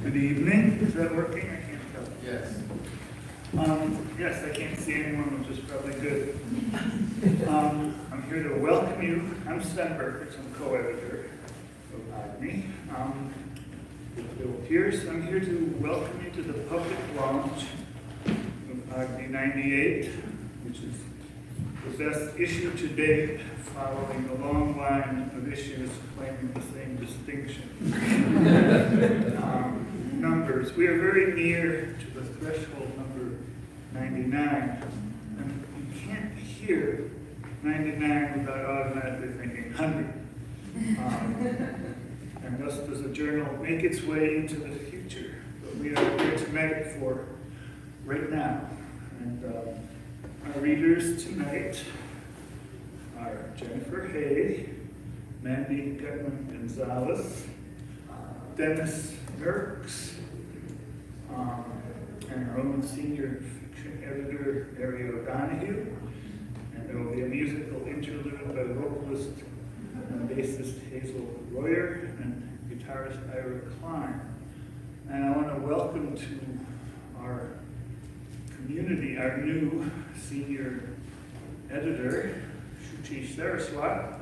Good evening. Is that working? I can't tell. Yes. Yes, I can't see anyone, which is probably good. I'm here to welcome you. I'm Sven Berkowitz, I'm co-editor of AGNI. Bill Pierce. I'm here to welcome you to the public launch of AGNI 98, which is the best issue to date, following a long line of issues claiming the same distinction. Numbers. We are very near to the threshold number 99, and you can't hear 99 without automatically thinking 100. And thus does a journal make its way into the future. But we are here tonight for right now. And our readers tonight are Jennifer Haigh, Mandy Gutmann-Gonzalez, Dennis Nurkse, and our own senior fiction editor, Mary O'Donoghue. And there will be a musical interlude by vocalist and bassist Hazel and guitarist Klein. And I want to welcome to our community our new senior editor, Shuchi Saraswat,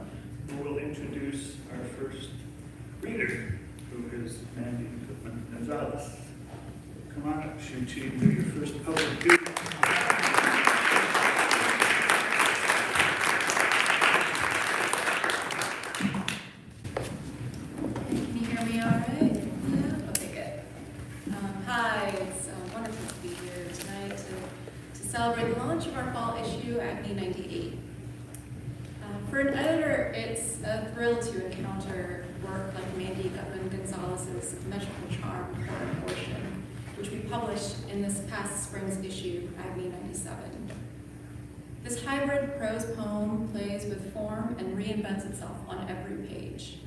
who will introduce our first reader, who is Mandy Gutmann-Gonzalez. Come on up, Shuchi, and do your first public reading. Can you hear me all right? Yeah? Okay, good. Hi, it's wonderful to be here tonight to celebrate the launch of our fall issue, AGNI 98. For an editor, it's a thrill to encounter work like Mandy Gutmann-Gonzalez's Magical Charm for Abortion, which we published in this past spring's issue, AGNI 97. This hybrid prose poem plays with form and reinvents itself on every page.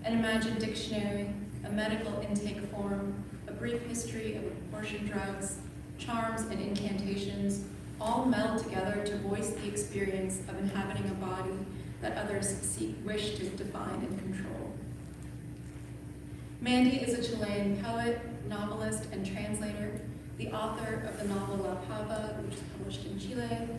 An imagined dictionary, a medical intake form, a brief history of abortion drugs, charms and incantations, all meld together to voice the experience of inhabiting a body that others wish to define and control. Mandy is a Chilean poet, novelist, and translator, the author of the novel La Pava, which is published in Chile,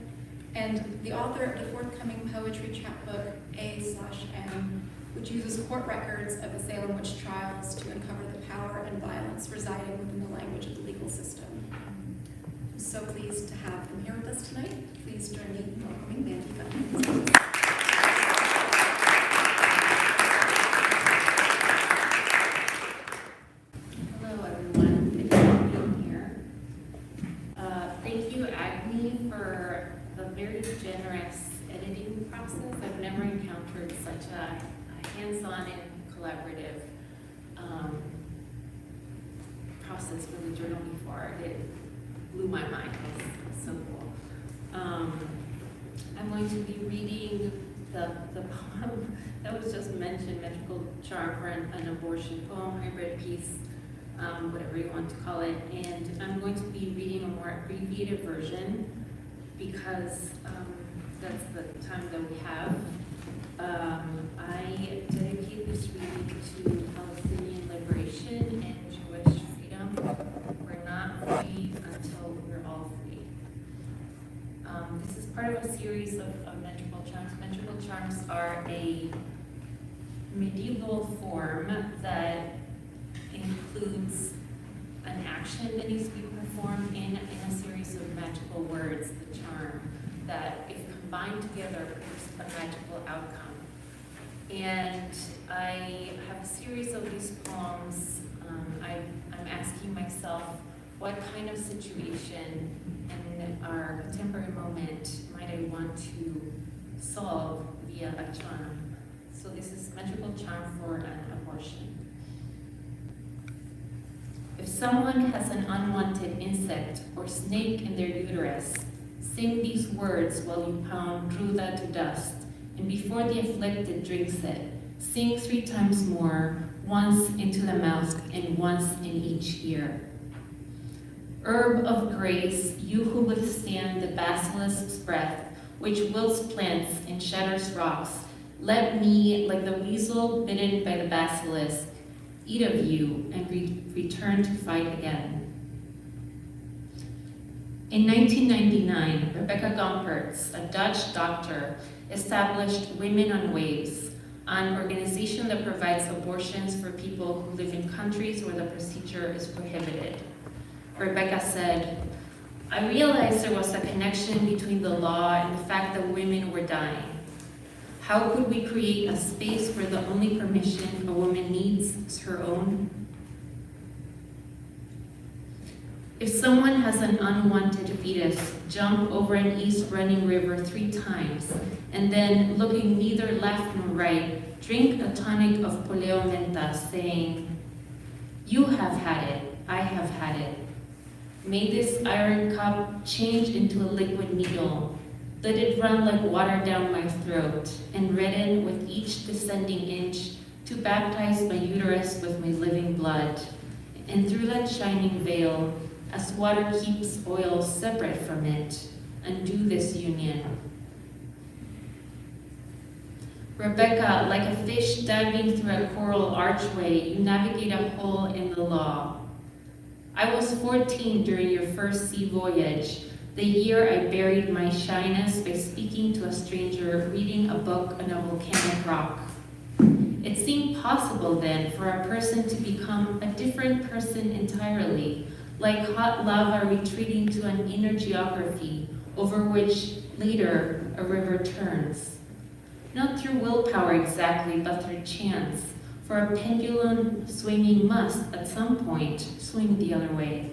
and the author of the forthcoming poetry chapbook A/M, which uses court records of the Salem witch trials to uncover the power and violence residing within the language of the legal system. I'm so pleased to have them here with us tonight. Please join me in welcoming Mandy Gutmann-Gonzalez. Hello, everyone. Thank you for being here. Thank you, AGNI, for the very generous editing process. I've never encountered such a hands-on and collaborative process for the journal before. It blew my mind. It was so cool. I'm going to be reading the poem that was just mentioned, Magical Charm for an Abortion poem, hybrid piece, whatever you want to call it. And I'm going to be reading a more abbreviated version because that's the time that we have. I dedicate this reading to Palestinian liberation and Jewish freedom. We're not free until we're all free. This is part of a series of metrical charms. Metrical charms are a medieval form that includes an action that needs to be performed in a series of magical words, the charm, that if combined together produce a magical outcome. And I have a series of these poems. I'm asking myself, what kind of situation in our contemporary moment might I want to solve via a charm? So this is Magical Charm for an Abortion. If someone has an unwanted insect or snake in their uterus, sing these words while you pound Druda to dust, and before the afflicted drinks it, sing 3 times more, once into the mouth and once in each ear. Herb of grace, you who withstand the basilisk's breath, which wilts plants and shatters rocks, let me, like the weasel bitten by the basilisk, eat of you, and return to fight again. In 1999, Rebecca Gompertz, a Dutch doctor, established Women on Waves, an organization that provides abortions for people who live in countries where the procedure is prohibited. Rebecca said, "I realized there was a connection between the law and the fact that women were dying. How could we create a space where the only permission a woman needs is her own? If someone has an unwanted fetus, jump over an East running river 3 times, and then, looking neither left nor right, drink a tonic of poleo menta, saying, 'You have had it, I have had it. May this iron cup change into a liquid needle. Let it run like water down my throat, and redden with each descending inch to baptize my uterus with my living blood. And through that shining veil, as water keeps oil separate from it, undo this union.'" Rebecca, like a fish diving through a coral archway, you navigate a hole in the law. I was 14 during your first sea voyage, the year I buried my shyness by speaking to a stranger reading a book on a volcanic rock. It seemed possible then for a person to become a different person entirely, like hot lava retreating to an inner geography over which later a river turns. Not through willpower exactly, but through chance, for a pendulum swinging must, at some point, swing the other way.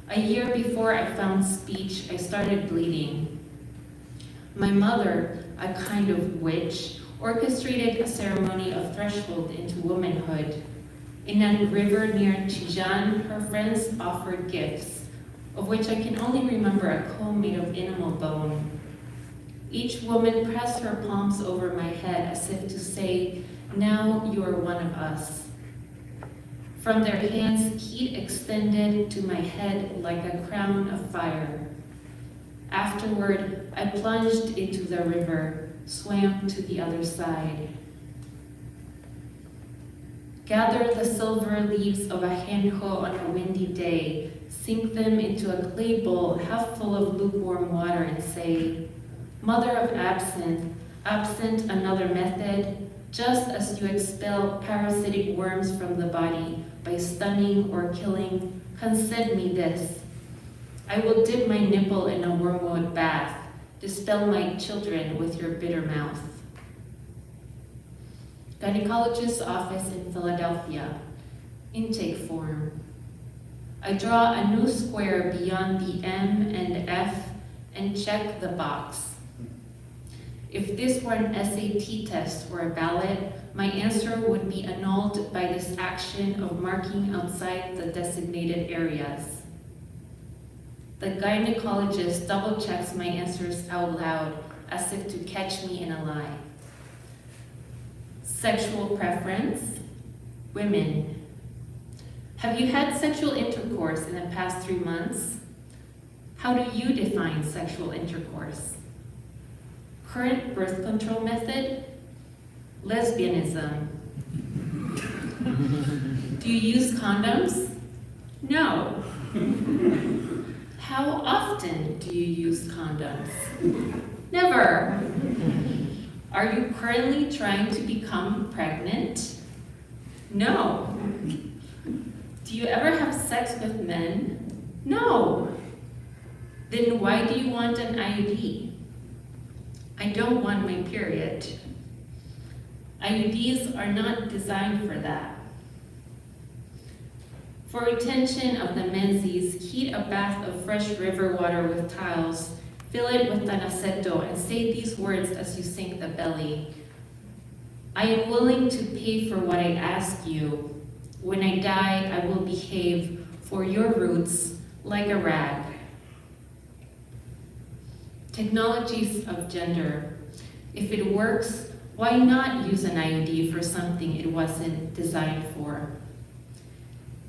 A year before I found speech, I started bleeding. My mother, a kind of witch, orchestrated a ceremony of threshold into womanhood. In a river near Chijan, her friends offered gifts, of which I can only remember a comb made of animal bone. Each woman pressed her palms over my head as if to say, "Now you are one of us." From their hands, heat extended to my head like a crown of fire. Afterward, I plunged into the river, swam to the other side. Gather the silver leaves of ajenjo on a windy day, sink them into a clay bowl half full of lukewarm water and say, "Mother of absinthe, absent another method, just as you expel parasitic worms from the body by stunning or killing, concede me this. I will dip my nipple in a wormwood bath, dispel my children with your bitter mouth." Gynecologist's office in Philadelphia. Intake form. I draw a new square beyond the M and F and check the box. If this were an SAT test or a ballot, my answer would be annulled by this action of marking outside the designated areas. The gynecologist double checks my answers out loud as if to catch me in a lie. Sexual preference, women. Have you had sexual intercourse in the past 3 months? How do you define sexual intercourse? Current birth control method? Lesbianism. Do you use condoms? No. How often do you use condoms? Never. Are you currently trying to become pregnant? No. Do you ever have sex with men? No. Then why do you want an IUD? I don't want my period. IUDs are not designed for that. For retention of the menses, heat a bath of fresh river water with tiles, fill it with tanaceto, and say these words as you sink the belly. I am willing to pay for what I ask you. When I die, I will behave for your roots like a rag. Technologies of gender. If it works, why not use an IUD for something it wasn't designed for?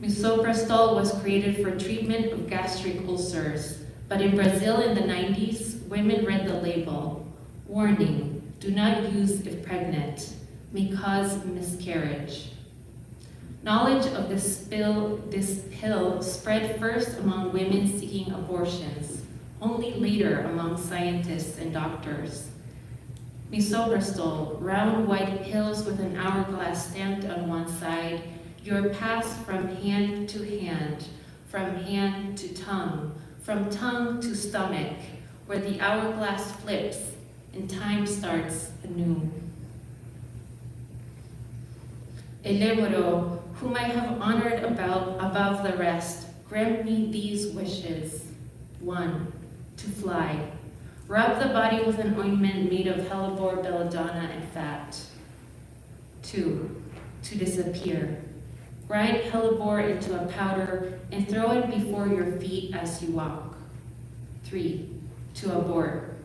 Misoprostol was created for treatment of gastric ulcers, but in Brazil in the 90s, women read the label, "Warning, do not use if pregnant, may cause miscarriage." Knowledge of this pill spread first among women seeking abortions, only later among scientists and doctors. Misoprostol, round white pills with an hourglass stamped on one side, you're passed from hand to hand, from hand to tongue, from tongue to stomach, where the hourglass flips and time starts anew. Eleboro, whom I have honored above the rest, grant me these wishes. 1, to fly. Rub the body with an ointment made of hellebore, belladonna, and fat. 2, to disappear. Grind hellebore into a powder and throw it before your feet as you walk. 3, to abort.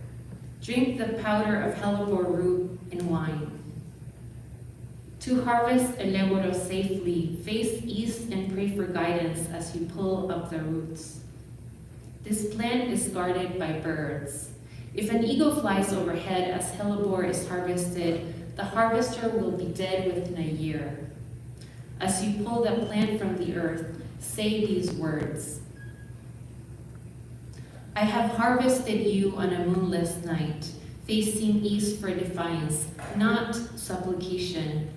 Drink the powder of hellebore root and wine. To harvest eleboro safely, face east and pray for guidance as you pull up the roots. This plant is guarded by birds. If an eagle flies overhead as hellebore is harvested, the harvester will be dead within a year. As you pull the plant from the earth, say these words. I have harvested you on a moonless night, facing east for defiance, not supplication.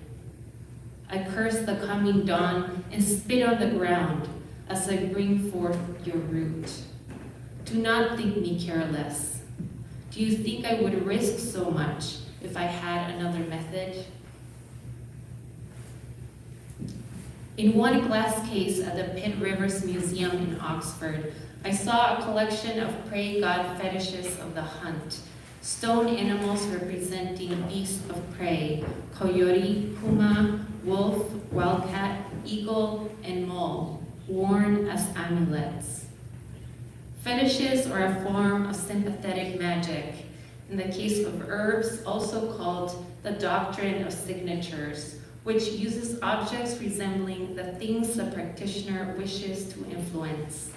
I curse the coming dawn and spit on the ground as I bring forth your root. Do not think me careless. Do you think I would risk so much if I had another method? In one glass case at the Pitt Rivers Museum in Oxford, I saw a collection of prey god fetishes of the hunt, stone animals representing beasts of prey, coyote, puma, wolf, wildcat, eagle, and mole, worn as amulets. Fetishes are a form of sympathetic magic, in the case of herbs also called the doctrine of signatures, which uses objects resembling the things the practitioner wishes to influence.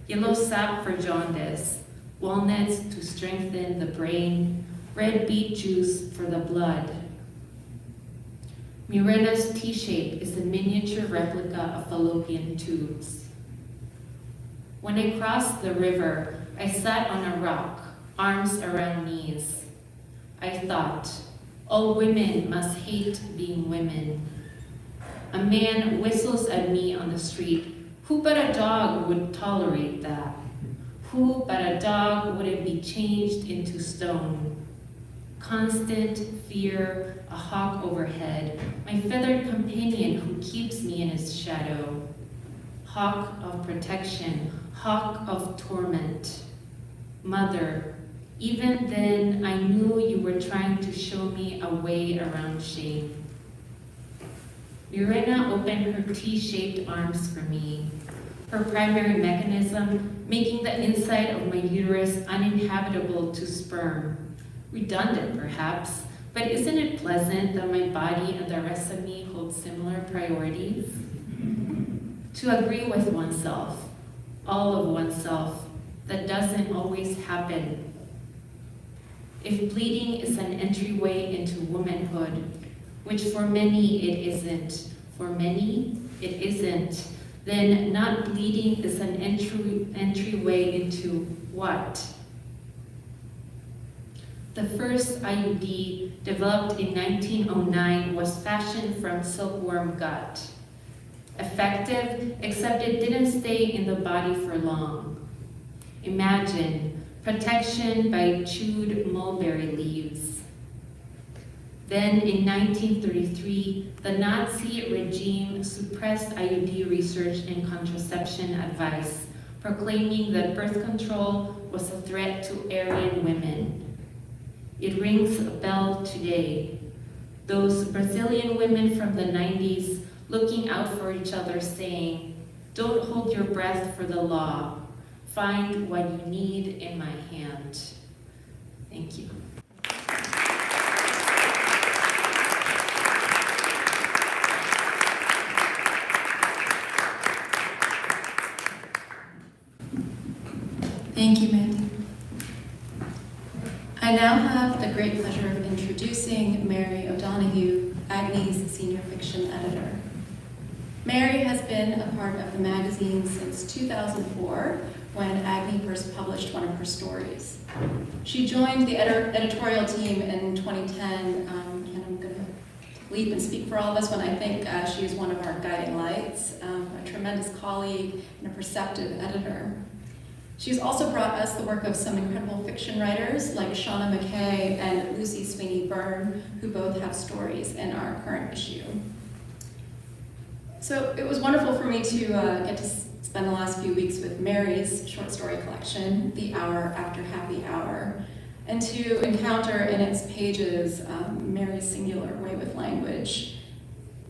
Yellow sap for jaundice, walnuts to strengthen the brain, red beet juice for the blood. Mirena's T-shape is a miniature replica of fallopian tubes. When I crossed the river, I sat on a rock, arms around knees. I thought, all women must hate being women. A man whistles at me on the street. Who but a dog would tolerate that? Who but a dog wouldn't be changed into stone? Constant fear, a hawk overhead, my feathered companion who keeps me in his shadow. Hawk of protection, hawk of torment. Mother, even then I knew you were trying to show me a way around shame. Mirena opened her T-shaped arms for me, her primary mechanism making the inside of my uterus uninhabitable to sperm. Redundant, perhaps, but isn't it pleasant that my body and the rest of me hold similar priorities? To agree with oneself, all of oneself, that doesn't always happen. If bleeding is an entryway into womanhood, which for many it isn't, then not bleeding is an entryway into what? The first IUD, developed in 1909, was fashioned from silkworm gut. Effective, except it didn't stay in the body for long. Imagine protection by chewed mulberry leaves. Then in 1933, the Nazi regime suppressed IUD research and contraception advice, proclaiming that birth control was a threat to Aryan women. It rings a bell today. Those Brazilian women from the 90s looking out for each other saying, don't hold your breath for the law. Find what you need in my hand. Thank you. Thank you, Mandy. I now have the great pleasure of introducing Mary O'Donoghue, AGNI's senior fiction editor. Mary has been a part of the magazine since 2004, when AGNI first published one of her stories. She joined the editorial team in 2010, and I'm going to leap and speak for all of us when I think she is one of our guiding lights, a tremendous colleague and a perceptive editor. She's also brought us the work of some incredible fiction writers like Shauna McKay and Lucy Sweeney Byrne, who both have stories in our current issue. So it was wonderful for me to get to spend the last few weeks with Mary's short story collection, The Hour After Happy Hour, and to encounter in its pages Mary's singular way with language.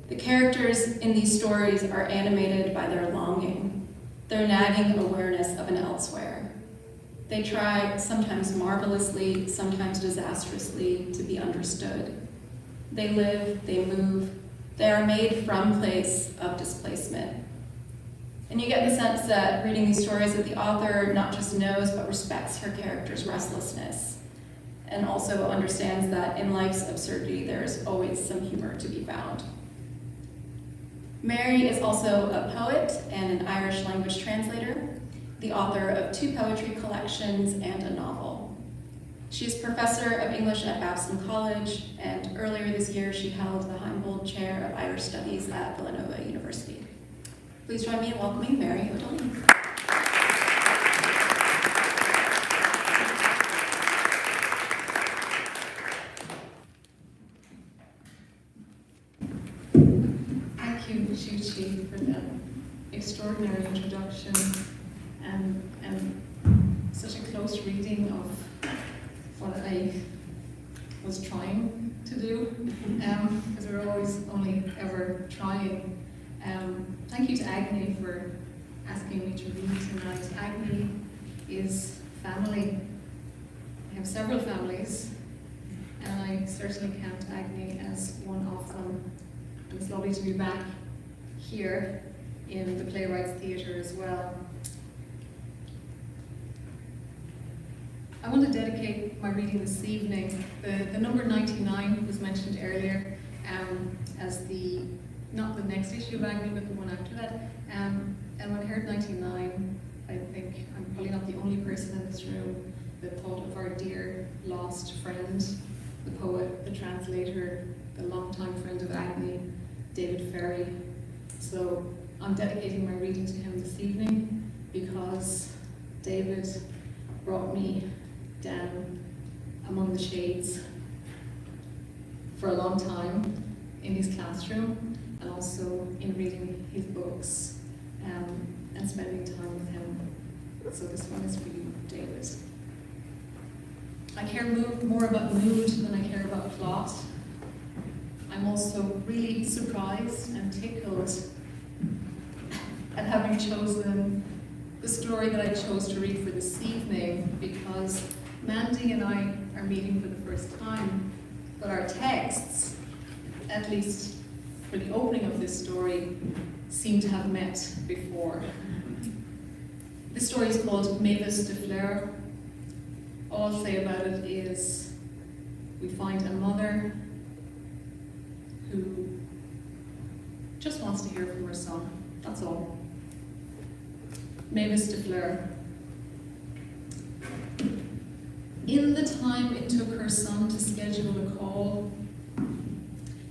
The characters in these stories are animated by their longing, their nagging awareness of an elsewhere. They try, sometimes marvelously, sometimes disastrously, to be understood. They live, they move, they are made from place of displacement. And you get the sense that reading these stories that the author not just knows, but respects her character's restlessness, and also understands that in life's absurdity, there is always some humor to be found. Mary is also a poet and an Irish language translator, the author of 2 poetry collections and a novel. She is professor of English at Boston College, and earlier this year she held the Heimbold Chair of Irish Studies at Villanova University. Please join me in welcoming Mary O'Donnell. Thank you, Chuchi, for that extraordinary introduction and such a close reading of what I was trying to do, because we're always only ever trying. Thank you to AGNI for asking me to read tonight. AGNI is family. I have several families, and I certainly count AGNI as one of them. And it's lovely to be back here in the Playwrights Theatre as well. I want to dedicate my reading this evening. The number 99 was mentioned earlier as not the next issue of AGNI, but the one after that. And when I heard 99, I think I'm probably not the only person in this room that thought of our dear lost friend, the poet, the translator, the longtime friend of AGNI, David Ferry. So I'm dedicating my reading to him this evening because David brought me down among the shades for a long time in his classroom and also in reading his books and spending time with him. So this one is for you, David. I care more about mood than I care about plot. I'm also really surprised and tickled at having chosen the story that I chose to read for this evening, because Mandy and I are meeting for the first time, but our texts, at least for the opening of this story, seem to have met before. This story is called Mavis de Fleur. All I'll say about it is we find a mother who just wants to hear from her son, that's all. Mavis de Fleur. In the time it took her son to schedule a call,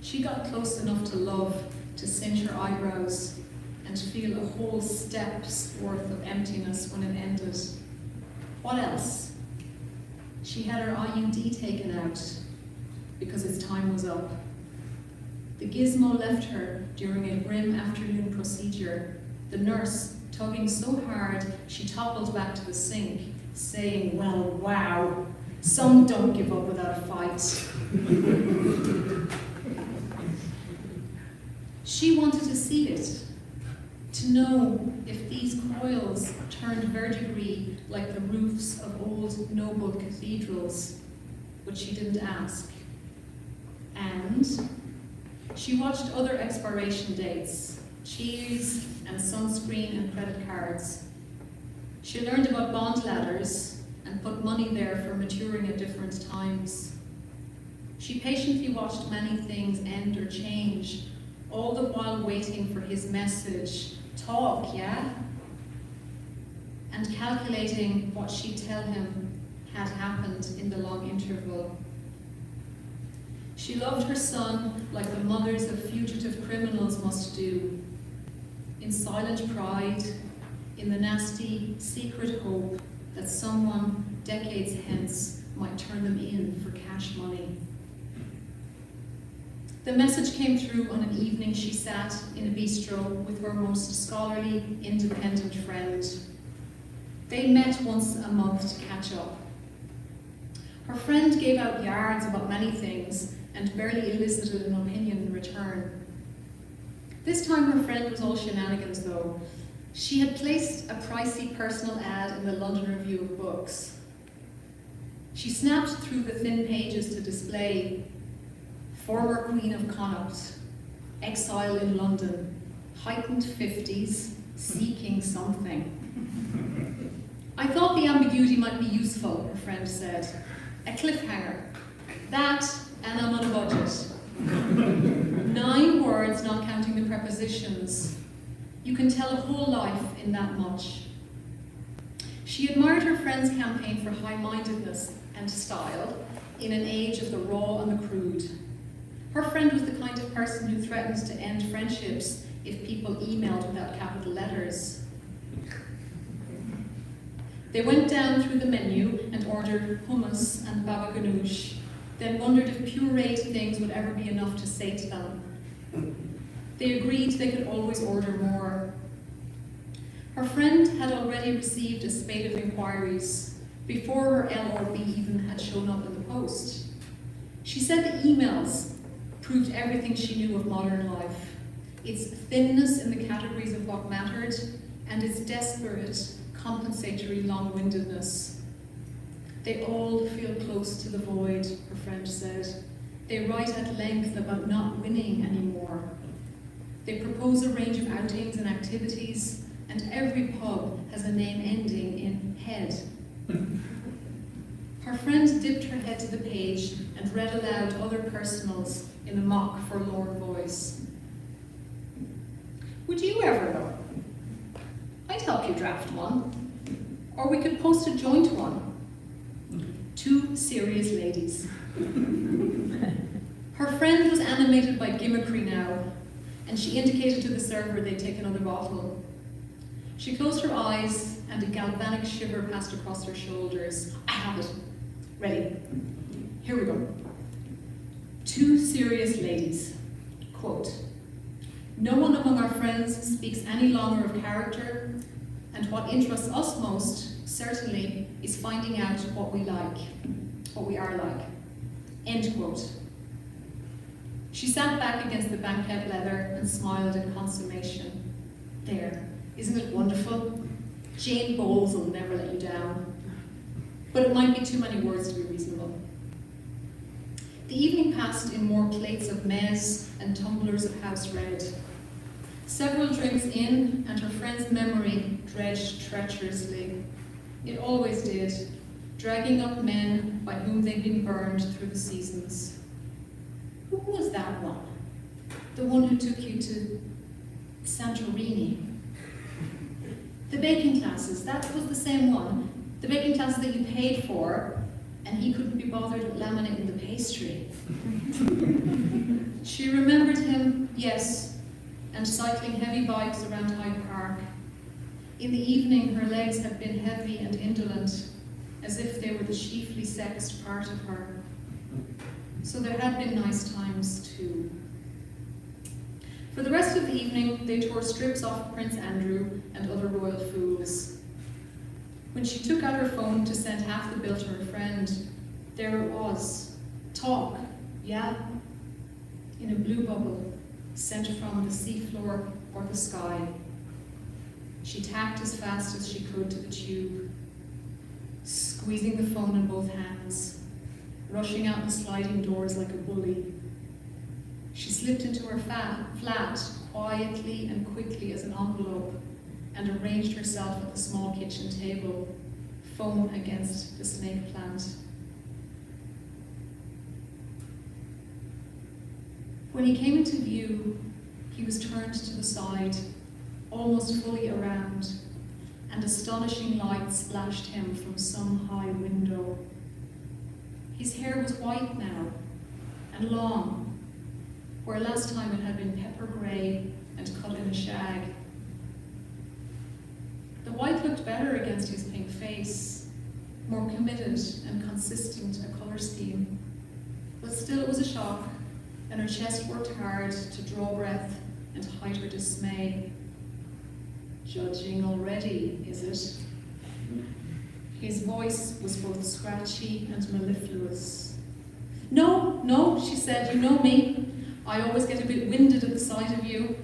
she got close enough to love to cinch her eyebrows and to feel a whole step's worth of emptiness when it ended. What else? She had her IUD taken out because its time was up. The gizmo left her during a grim afternoon procedure, the nurse tugging so hard she toppled back to the sink, saying, "Well, wow, some don't give up without a fight." She wanted to see it, to know if these coils turned verdigris like the roofs of old noble cathedrals, but she didn't ask. And she watched other expiration dates, cheese and sunscreen and credit cards. She learned about bond ladders and put money there for maturing at different times. She patiently watched many things end or change, all the while waiting for his message. Talk, yeah? And calculating what she'd tell him had happened in the long interval. She loved her son like the mothers of fugitive criminals must do, in silent pride, in the nasty, secret hope that someone decades hence might turn them in for cash money. The message came through on an evening she sat in a bistro with her most scholarly, independent friend. They met once a month to catch up. Her friend gave out yards about many things and barely elicited an opinion in return. This time her friend was all shenanigans though. She had placed a pricey personal ad in the London Review of Books. She snapped through the thin pages to display former Queen of Connaught, exile in London, heightened 50s, seeking something. I thought the ambiguity might be useful, her friend said. A cliffhanger. That, and I'm on a budget. 9 words, not counting the prepositions. You can tell a whole life in that much. She admired her friend's campaign for high-mindedness and style in an age of the raw and the crude. Her friend was the kind of person who threatens to end friendships if people emailed without capital letters. They went down through the menu and ordered hummus and baba ganoush, then wondered if pureed things would ever be enough to sate them. They agreed they could always order more. Her friend had already received a spate of inquiries before her LRB even had shown up in the post. She said the emails proved everything she knew of modern life, its thinness in the categories of what mattered, and its desperate, compensatory long-windedness. They all feel close to the void, her friend said. They write at length about not winning anymore. They propose a range of outings and activities, and every pub has a name ending in head. Her friend dipped her head to the page and read aloud other personals in a mock forlorn voice. Would you ever know? I'd help you draft one. Or we could post a joint one. 2 serious ladies. Her friend was animated by gimmickry now, and she indicated to the server they'd take another bottle. She closed her eyes, and a galvanic shiver passed across her shoulders. I have it. Ready. Here we go. 2 serious ladies. Quote, no one among our friends speaks any longer of character, and what interests us most, certainly, is finding out what we like, what we are like. End quote. She sat back against the banquette leather and smiled in consummation. There, isn't it wonderful? Jane Bowles will never let you down. But it might be too many words to be reasonable. The evening passed in more plates of mezz and tumblers of house red. Several drinks in, and her friend's memory dredged treacherously. It always did, dragging up men by whom they'd been burned through the seasons. Who was that one? The one who took you to Santorini? The baking classes, that was the same one. The baking classes that you paid for, and he couldn't be bothered with laminating the pastry. She remembered him, yes, and cycling heavy bikes around Hyde Park. In the evening, her legs had been heavy and indolent, as if they were the chiefly sexed part of her. So there had been nice times too. For the rest of the evening, they tore strips off Prince Andrew and other royal fools. When she took out her phone to send half the bill to her friend, there it was. Talk, yeah? In a blue bubble, sent from the seafloor or the sky. She tacked as fast as she could to the tube, squeezing the phone in both hands, rushing out the sliding doors like a bully. She slipped into her flat quietly and quickly as an envelope and arranged herself at the small kitchen table, phone against the snake plant. When he came into view, he was turned to the side, almost fully around, and astonishing light splashed him from some high window. His hair was white now, and long, where last time it had been pepper grey and cut in a shag. The white looked better against his pink face, more committed and consistent a colour scheme. But still it was a shock, and her chest worked hard to draw breath and hide her dismay. Judging already, is it? His voice was both scratchy and mellifluous. No, no, she said, you know me. I always get a bit winded at the sight of you.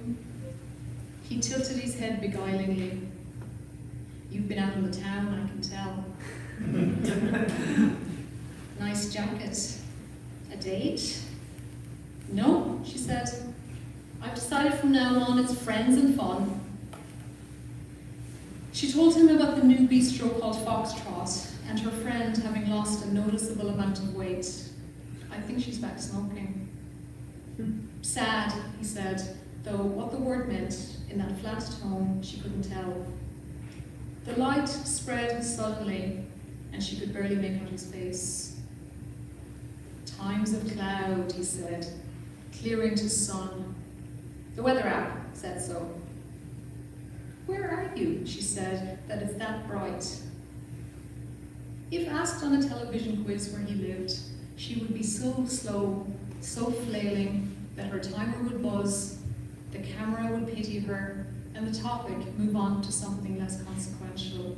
He tilted his head beguilingly. You've been out in the town, I can tell. Nice jacket. A date? No, she said. I've decided from now on it's friends and fun. She told him about the new bistro called Foxtrot and her friend having lost a noticeable amount of weight. I think she's back smoking. Sad, he said, though what the word meant in that flat tone she couldn't tell. The light spread suddenly and she could barely make out his face. Times of cloud, he said, clearing to sun. The weather app said so. Where are you, she said, that it's that bright? If asked on a television quiz where he lived, she would be so slow, so flailing, that her timer would buzz, the camera would pity her, and the topic move on to something less consequential.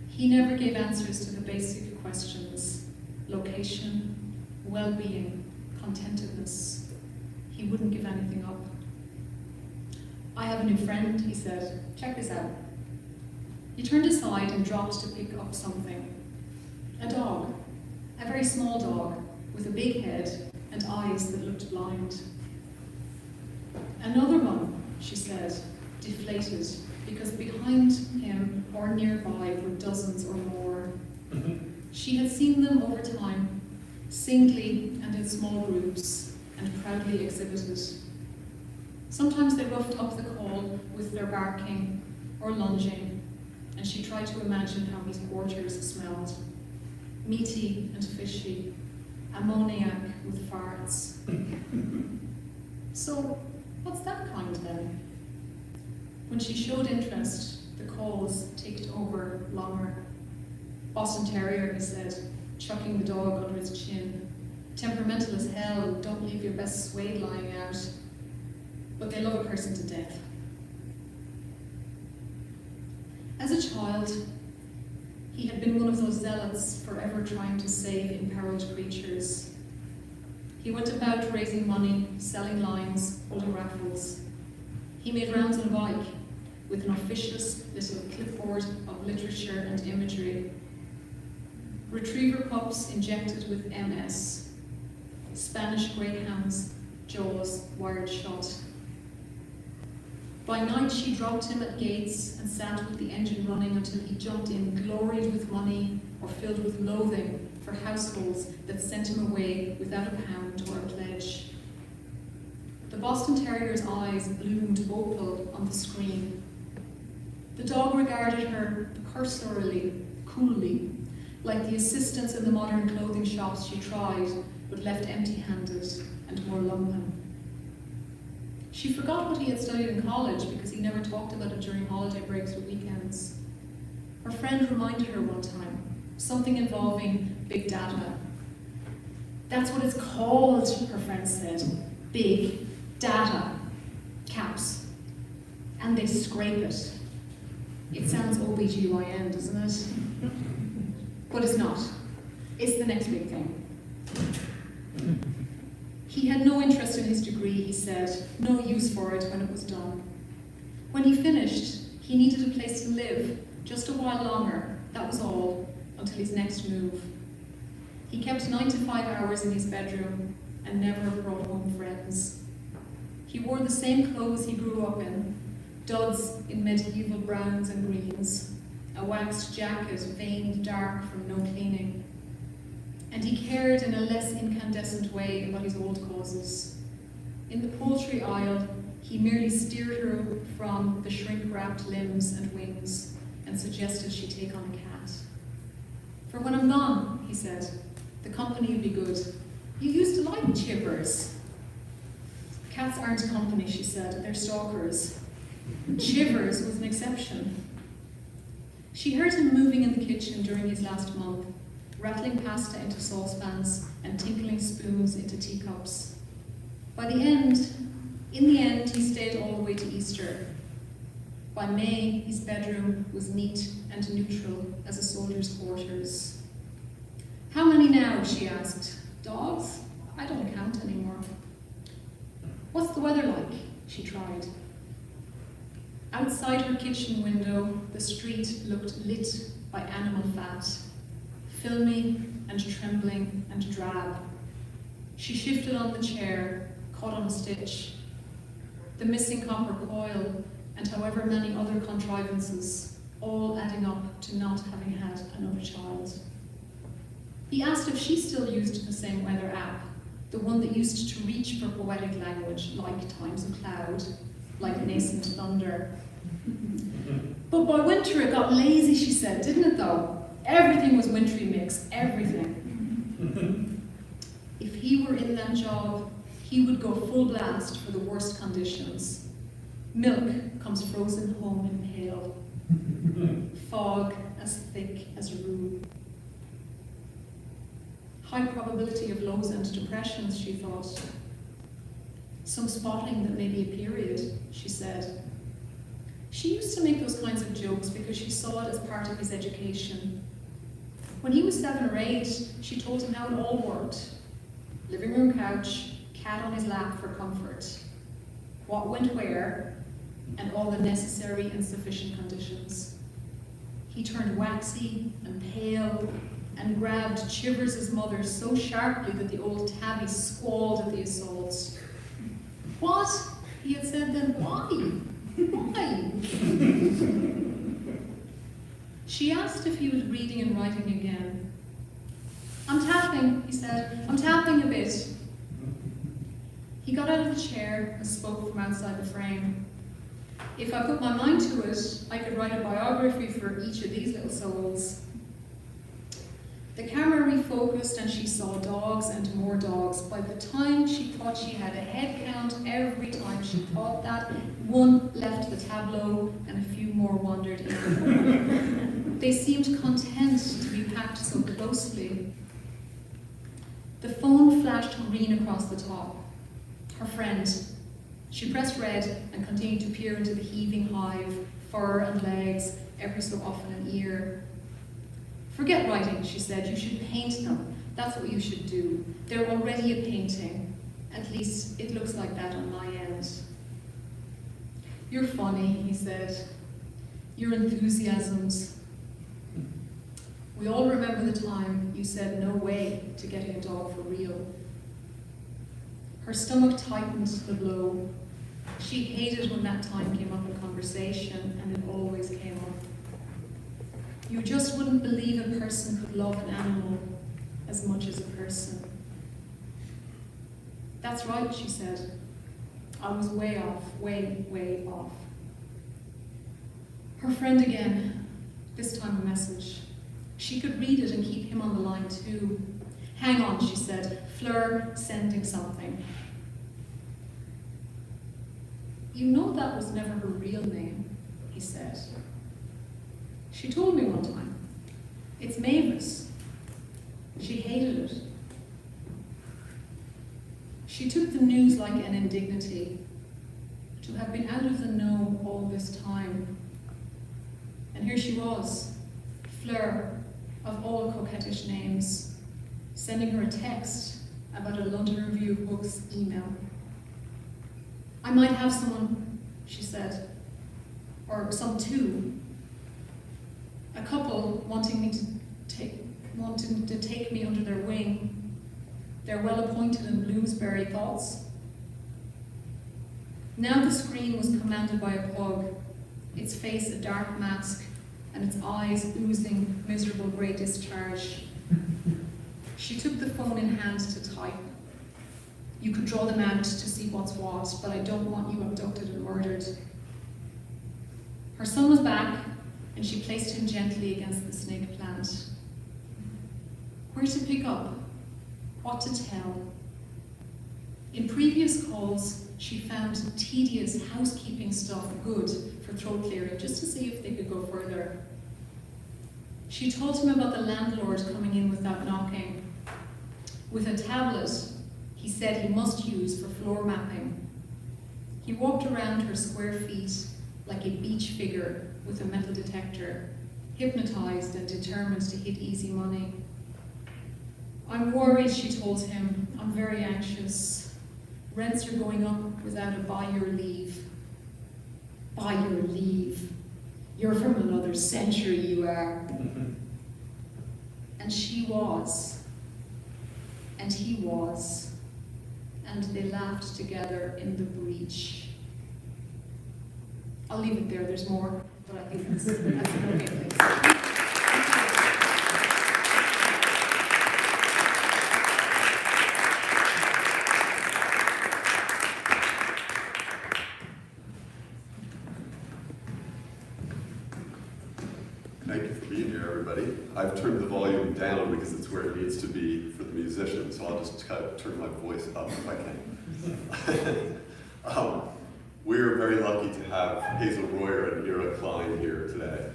He never gave answers to the basic questions: location, well-being, contentedness. He wouldn't give anything up. I have a new friend, he said. Check this out. He turned aside and dropped to pick up something. A dog, a very small dog, with a big head and eyes that looked blind. Another one, she said, deflated, because behind him or nearby were dozens or more. She had seen them over time, singly and in small groups, and proudly exhibited. Sometimes they roughed up the call with their barking or lunging, and she tried to imagine how his quarters smelled. Meaty and fishy, ammoniac with farts. So, what's that kind then? When she showed interest, the calls ticked over longer. Boston Terrier, he said, chucking the dog under his chin. Temperamental as hell, don't leave your best suede lying out. But they love a person to death. As a child, he had been one of those zealots forever trying to save imperiled creatures. He went about raising money, selling lines, holding raffles. He made rounds on a bike with an officious little clipboard of literature and imagery. Retriever pups injected with MS. Spanish greyhounds, jaws wired shut. By night she dropped him at gates and sat with the engine running until he jumped in, gloried with money or filled with loathing for households that sent him away without a pound or a pledge. The Boston Terrier's eyes bloomed opal on the screen. The dog regarded her cursorily, coolly, like the assistants in the modern clothing shops she tried, but left empty-handed and more lumpen. She forgot what he had studied in college because he never talked about it during holiday breaks or weekends. Her friend reminded her one time, something involving big data. That's what it's called, her friend said. Big data. Caps. And they scrape it. It sounds OBGYN, doesn't it? But it's not. It's the next big thing. He had no interest in his degree, he said, no use for it when it was done. When he finished, he needed a place to live, just a while longer, that was all, until his next move. He kept 9 to 5 hours in his bedroom and never brought home friends. He wore the same clothes he grew up in, duds in medieval browns and greens, a waxed jacket veined dark from no cleaning. And he cared in a less incandescent way about his old causes. In the poultry aisle, he merely steered her from the shrink-wrapped limbs and wings and suggested she take on a cat. For when I'm gone, he said, the company will be good. You used to like chivers. Cats aren't company, she said, they're stalkers. Chivers was an exception. She heard him moving in the kitchen during his last month, rattling pasta into saucepans and tinkling spoons into teacups. In the end, he stayed all the way to Easter. By May, his bedroom was neat and neutral as a soldier's quarters. How many now, she asked. Dogs? I don't count anymore. What's the weather like? She tried. Outside her kitchen window, the street looked lit by animal fat, filmy and trembling and drab. She shifted on the chair, caught on a stitch. The missing copper coil and however many other contrivances, all adding up to not having had another child. He asked if she still used the same weather app, the one that used to reach for poetic language like times of cloud, like nascent thunder. But by winter it got lazy, she said, didn't it though? Everything was wintry mix, everything. If he were in that job, he would go full blast for the worst conditions. Milk comes frozen home in pail. Fog as thick as rue. High probability of lows and depressions, she thought. Some spotting that may be a period, she said. She used to make those kinds of jokes because she saw it as part of his education. When he was 7 or 8, she told him how it all worked. Living room couch, cat on his lap for comfort. What went where, and all the necessary and sufficient conditions. He turned waxy and pale and grabbed Chivers' mother so sharply that the old tabby squalled at the assault. What? He had said then, why? Why? She asked if he was reading and writing again. I'm tapping, he said. I'm tapping a bit. He got out of the chair and spoke from outside the frame. If I put my mind to it, I could write a biography for each of these little souls. The camera refocused and she saw dogs and more dogs. By the time she thought she had a head count, every time she thought that, one left the tableau and a few more wandered in. They seemed content to be packed so closely. The phone flashed green across the top. Her friend. She pressed red and continued to peer into the heaving hive, fur and legs, every so often an ear. Forget writing, she said. You should paint them. That's what you should do. They're already a painting. At least it looks like that on my end. You're funny, he said. Your enthusiasms. We all remember the time you said no way to getting a dog for real. Her stomach tightened to the blow. She hated when that time came up in conversation, and it always came up. You just wouldn't believe a person could love an animal as much as a person. That's right, she said. I was way off, way off. Her friend again, this time a message. She could read it and keep him on the line too. Hang on, she said. Fleur sending something. You know that was never her real name, he said. She told me one time. It's Mavis. She hated it. She took the news like an indignity. To have been out of the know all this time. And here she was, Fleur, of all coquettish names, sending her a text about a London Review of Books email. I might have someone, she said, or some two. A couple wanting to take me under their wing. They're well appointed in Bloomsbury, thoughts. Now the screen was commanded by a pug, its face a dark mask, and its eyes oozing miserable grey discharge. She took the phone in hand to type. You could draw them out to see what's what, but I don't want you abducted and murdered. Her son was back, and she placed him gently against the snake plant. Where to pick up? What to tell? In previous calls, she found tedious housekeeping stuff good for throat clearing, just to see if they could go further. She told him about the landlord coming in without knocking. With a tablet he said he must use for floor mapping. He walked around her square feet like a beach figure with a metal detector, hypnotized and determined to hit easy money. I'm worried, she told him. I'm very anxious. Rents are going up without a buy your leave. Buy your leave. You're from another century, you are. And she was. And he was. And they laughed together in the breach. I'll leave it there, there's more, but I think that's an okay place. Thank you for being here, everybody. I've turned the volume down because it's where it needs to be for the musicians, so I'll just kind of turn my voice up if I can. We're very lucky to have Hazel Royer and Klein here today.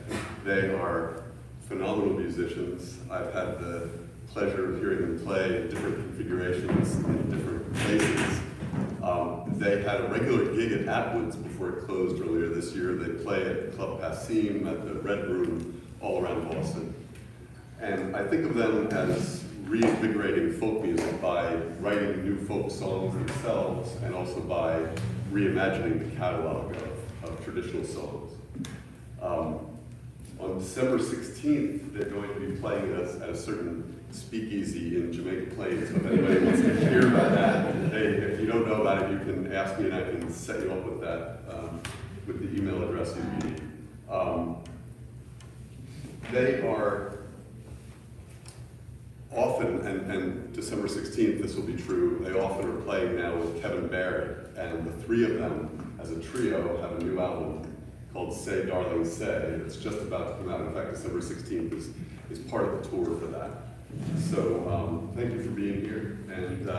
They are phenomenal musicians. I've had the pleasure of hearing them play in different configurations in different places. They had a regular gig at Atwood's before it closed earlier this year. They play at Club Passim, at the Red Room, all around Boston. And I think of them as reinvigorating folk music by writing new folk songs themselves and also by reimagining the catalog of traditional songs. On December 16th, they're going to be playing us at a certain speakeasy in Jamaica Plain, so if anybody wants to hear about that, hey, if you don't know about it, you can ask me and I can set you up with that, with the email address you need. They are often, and December 16th, this will be true, they often are playing now with Kevin Barrett, and the three of them, as a trio, have a new album called Say Darling Say. It's just about to come out. In fact, December 16th is part of the tour for that. So thank you for being here. And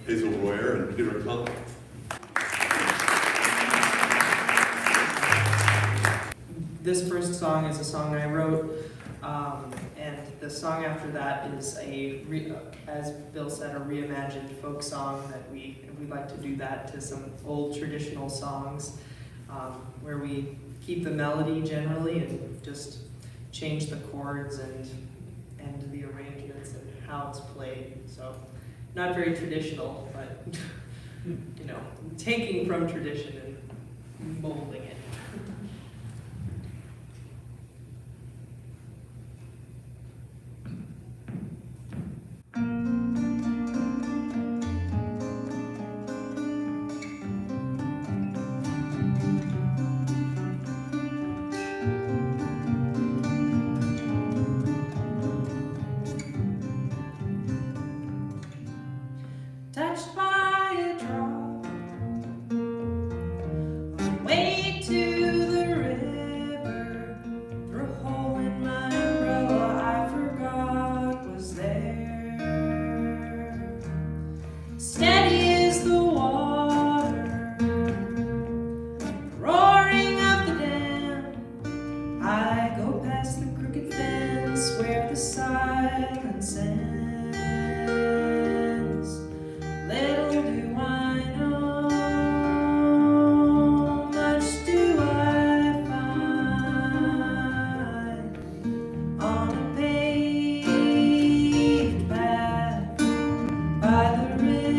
Hazel Royer and Peter Klein. This first song is a song I wrote, and the song after that is as Bill said, a reimagined folk song that we like to do that to some old traditional songs, where we keep the melody generally and just change the chords and the arrangements and how it's played. So not very traditional, but you know, taking from tradition and molding it. Touched by a drop, on way to the river, through a hole in my umbrella I forgot was there. Steady is the water, roaring up the dam. I go past the crooked fence where the silence ends. Little do I know, much do I find on a paved path by the river,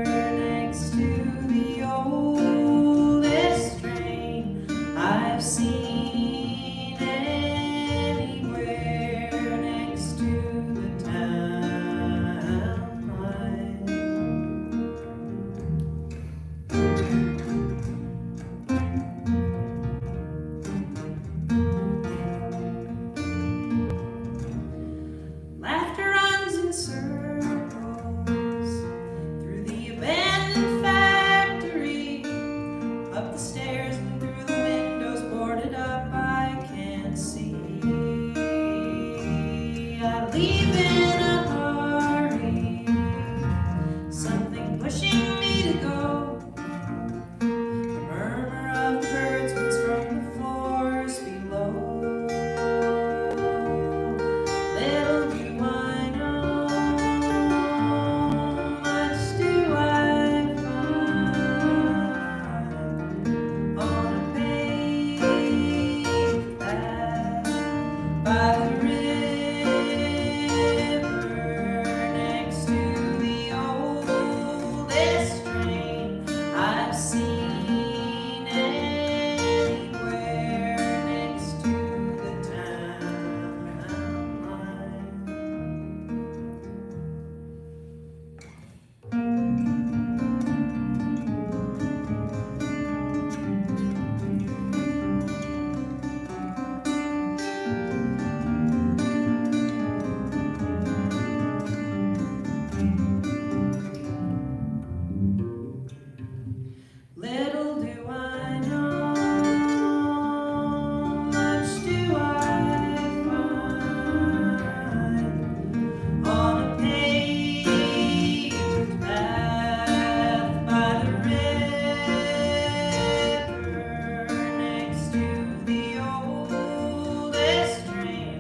next to the oldest train I've seen anywhere. upstairs and through the windows boarded up, I can't see. I leave in a hurry, something pushing me to go. The murmur of birds comes from the floors below. Little do I know, much do I find on a paved path by the river next to the oldest train I've seen anywhere next to the town line. Little do I know, much do I find on a paved path by the river next to the oldest train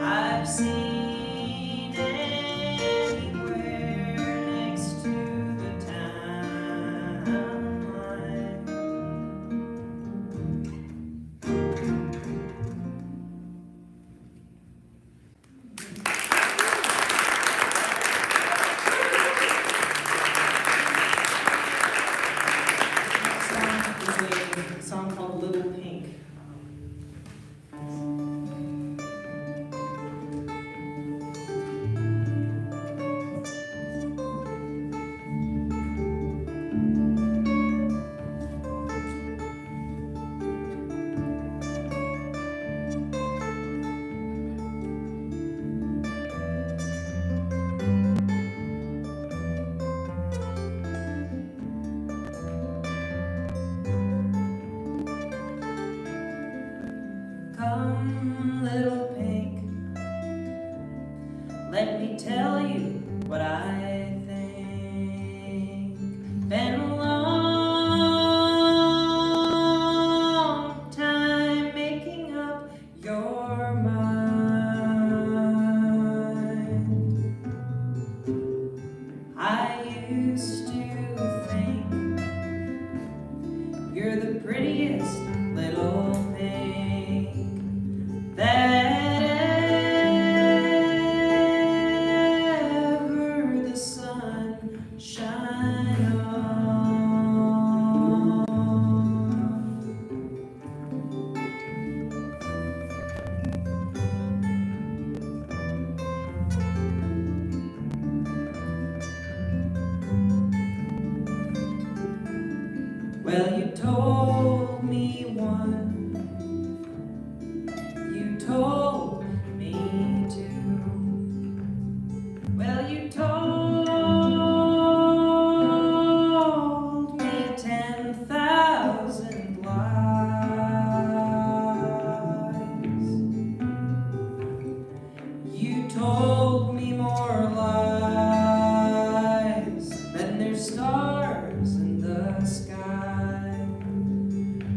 I've seen anywhere next to the town line. Song is a song called Little Pink. Come, little pink, let me tell you what I think. Been a long time making up your mind. I used to think you're the prettiest little pink that ever the sun shine on. Well, you told me one, you told me two. Well, you told me 10,000 lies. You told me more lies than there's stars in the sky.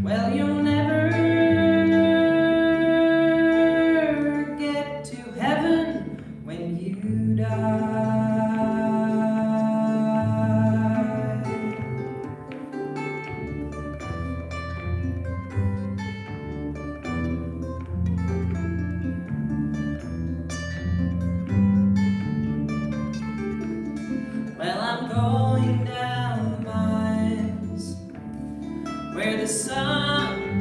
Well, you'll never get to heaven when you die. Well, I'm going down the mines where the sun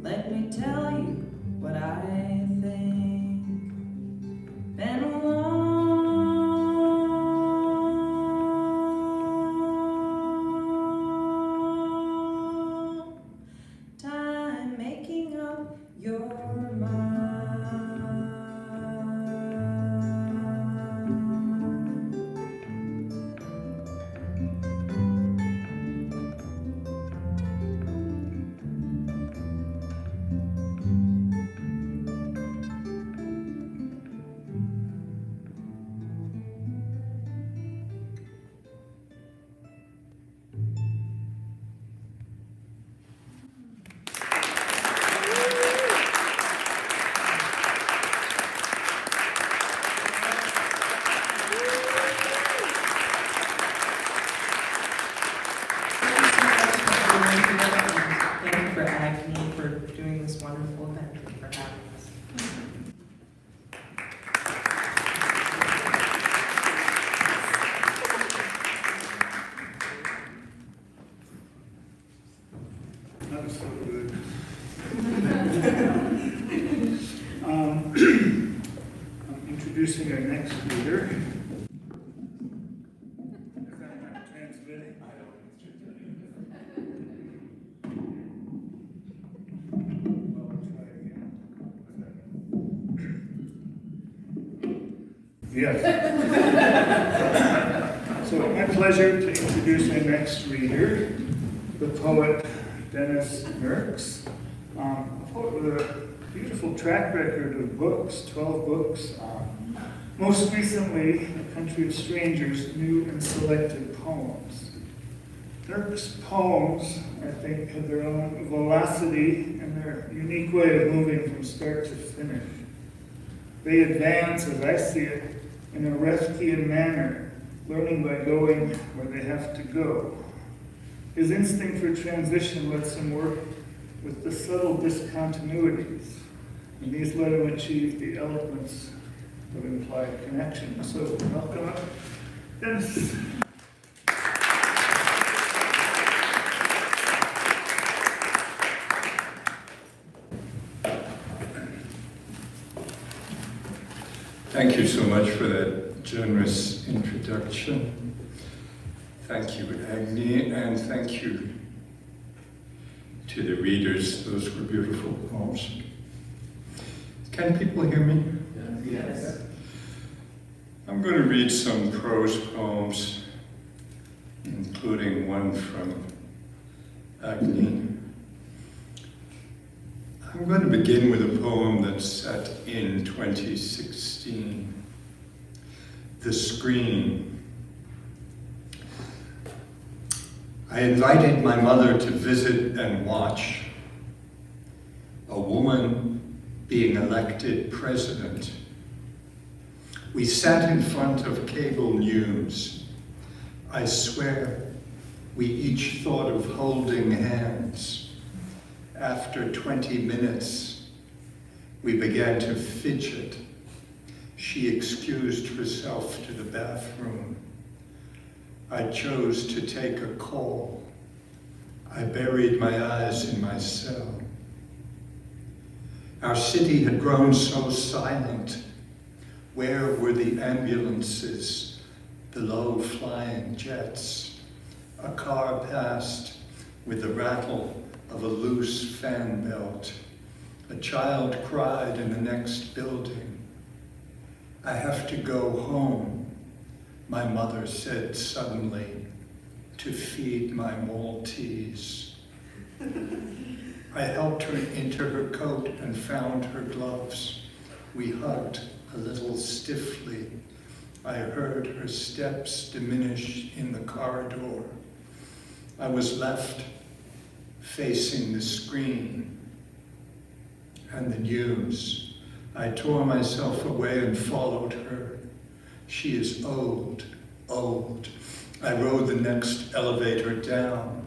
let me tell you what I think. Been a long time making up your mind. Thank you for AGNI for doing this wonderful event, and for having us. That was so good. I'm introducing our next reader. Is that not transmitting? Well, we'll try again. Yes. So my pleasure to introduce our next reader, the poet Dennis Nurkse, a poet with a beautiful track record of books, 12 books. Most recently, A Country of Strangers, new and selected poems. Nurkse's poems, I think, have their own velocity and their unique way of moving from start to finish. They advance, as I see it, in a Refkian manner, learning by going where they have to go. His instinct for transition lets him work with the subtle discontinuities, and these let him achieve the eloquence of implied connection. So, welcome up, Dennis. Thank you so much for that generous introduction. Thank you, AGNI, and thank you to the readers. Those were beautiful poems. Can people hear me? Yes. I'm going to read some prose poems, including one from AGNI. I'm going to begin with a poem that's set in 2016. The Screen. I invited my mother to visit and watch a woman being elected president. We sat in front of cable news. I swear, we each thought of holding hands. After 20 minutes, we began to fidget. She excused herself to the bathroom. I chose to take a call. I buried my eyes in my cell. Our city had grown so silent. Where were the ambulances, the low-flying jets? A car passed with the rattle of a loose fan belt. A child cried in the next building. I have to go home, my mother said suddenly, to feed my Maltese. I helped her into her coat and found her gloves. We hugged a little stiffly. I heard her steps diminish in the corridor. I was left facing the screen and the news. I tore myself away and followed her. She is old, old. I rode the next elevator down.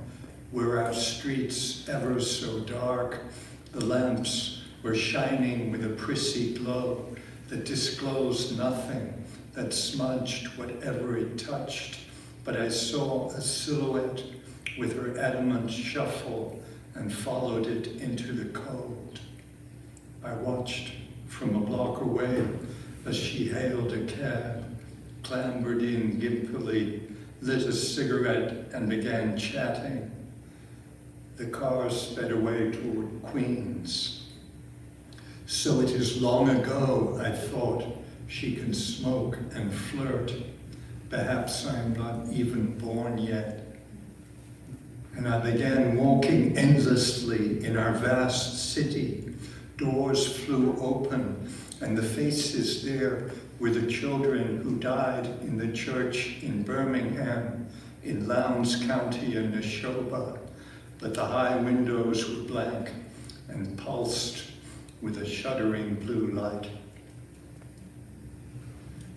Were our streets ever so dark? The lamps were shining with a prissy glow that disclosed nothing, that smudged whatever it touched. But I saw a silhouette with her adamant shuffle and followed it into the cold. I watched from a block away as she hailed a cab, clambered in gimpily, lit a cigarette, and began chatting. The car sped away toward Queens. So it is long ago, I thought, she can smoke and flirt. Perhaps I'm not even born yet. And I began walking endlessly in our vast city. Doors flew open, and the faces there were the children who died in the church in Birmingham, in Lowndes County and Neshoba. But the high windows were blank and pulsed with a shuddering blue light.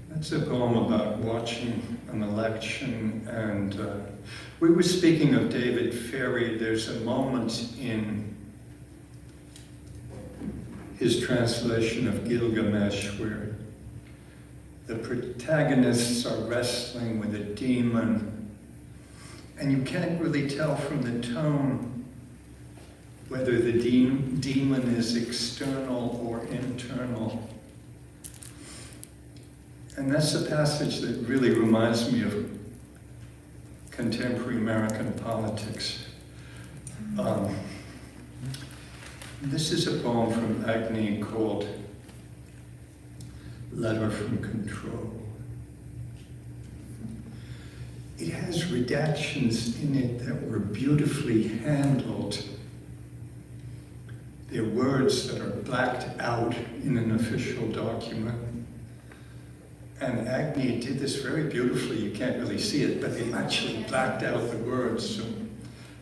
That's a poem about watching an election, and we were speaking of David Ferry. There's a moment in his translation of Gilgamesh where the protagonists are wrestling with a demon, and you can't really tell from the tone whether the demon is external or internal. And that's a passage that really reminds me of contemporary American politics. This is a poem from AGNI called Letter from Control. It has redactions in it that were beautifully handled. They're words that are blacked out in an official document. And AGNI did this very beautifully. You can't really see it, but they actually blacked out the words. So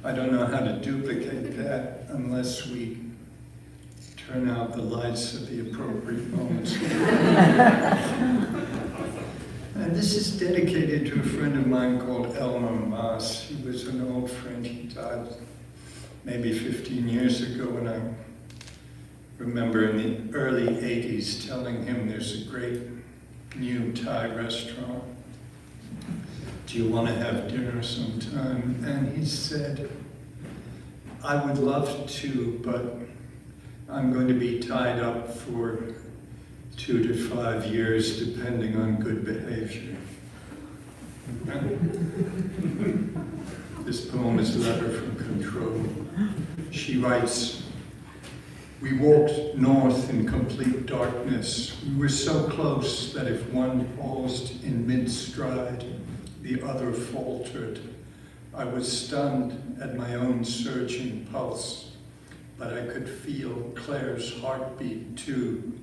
I don't know how to duplicate that unless we turn out the lights at the appropriate moments. And this is dedicated to a friend of mine called Elmer Maas. He was an old friend. He died maybe 15 years ago, and I remember in the early 80s telling him there's a great new Thai restaurant. Do you want to have dinner sometime? And he said, I would love to, but I'm going to be tied up for 2 to 5 years, depending on good behavior. This poem is Letter from Control. She writes, we walked north in complete darkness. We were so close that if one paused in mid-stride, the other faltered. I was stunned at my own surging pulse, but I could feel Claire's heartbeat too,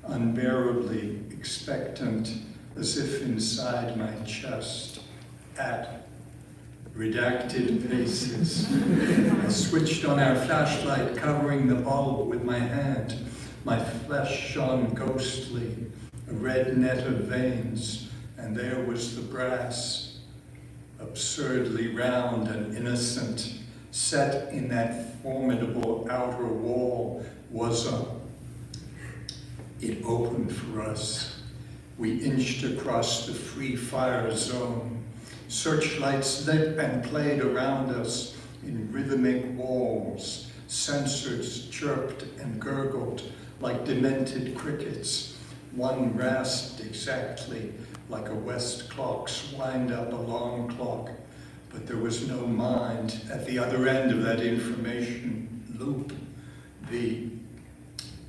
unbearably expectant, as if inside my chest, at redacted paces. I switched on our flashlight, covering the bulb with my hand. My flesh shone ghostly, a red net of veins, and there was the brass, absurdly round and innocent, set in that formidable outer wall, was a. It opened for us. We inched across the free fire zone. Searchlights lit and played around us in rhythmic walls. Sensors chirped and gurgled like demented crickets. One rasped exactly like a West clock's wind-up alarm clock. But there was no mind at the other end of that information loop. The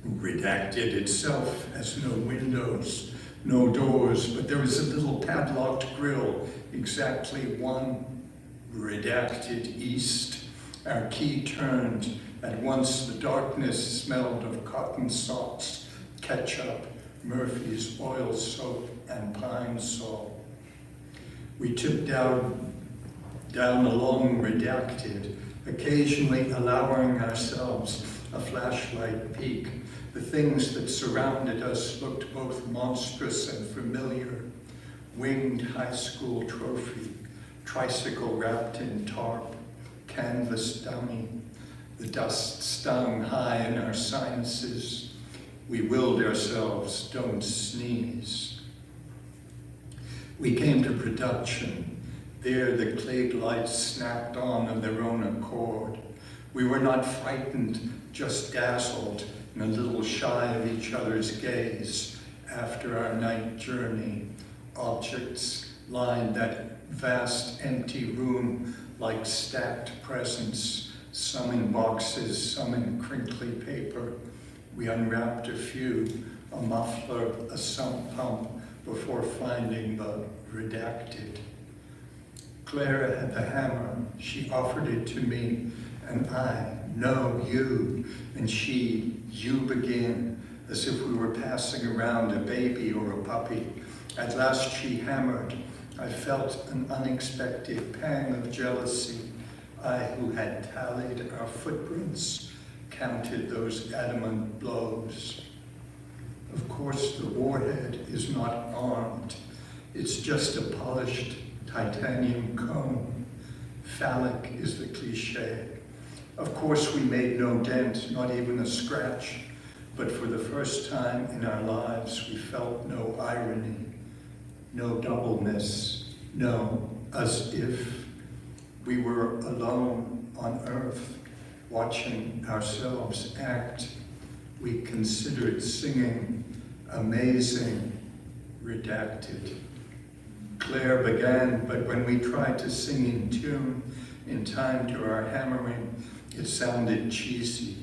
redacted itself has no windows, no doors, but there is a little padlocked grill, exactly one redacted east. Our key turned. At once the darkness smelled of cotton socks, ketchup, Murphy's oil soap, and pine salt. We took down along redacted, occasionally allowing ourselves a flashlight peek. The things that surrounded us looked both monstrous and familiar. Winged high school trophy, tricycle wrapped in tarp, canvas dummy. The dust stung high in our sinuses. We willed ourselves, don't sneeze. We came to production. There the Klieg lights snapped on of their own accord. We were not frightened, just dazzled and a little shy of each other's gaze after our night journey. Objects lined that vast empty room like stacked presents, some in boxes, some in crinkly paper. We unwrapped a few, a muffler, a sump pump, before finding the redacted. Clara had the hammer. She offered it to me, and I, no, you, and she, you begin, as if we were passing around a baby or a puppy. At last she hammered. I felt an unexpected pang of jealousy. I, who had tallied our footprints, counted those adamant blows. Of course, the warhead is not armed. It's just a polished titanium cone. Phallic is the cliche. Of course, we made no dent, not even a scratch, but for the first time in our lives, we felt no irony, no doubleness, no as if we were alone on earth, watching ourselves act. We considered singing amazing, redacted. Claire began, but when we tried to sing in tune, in time to our hammering, it sounded cheesy.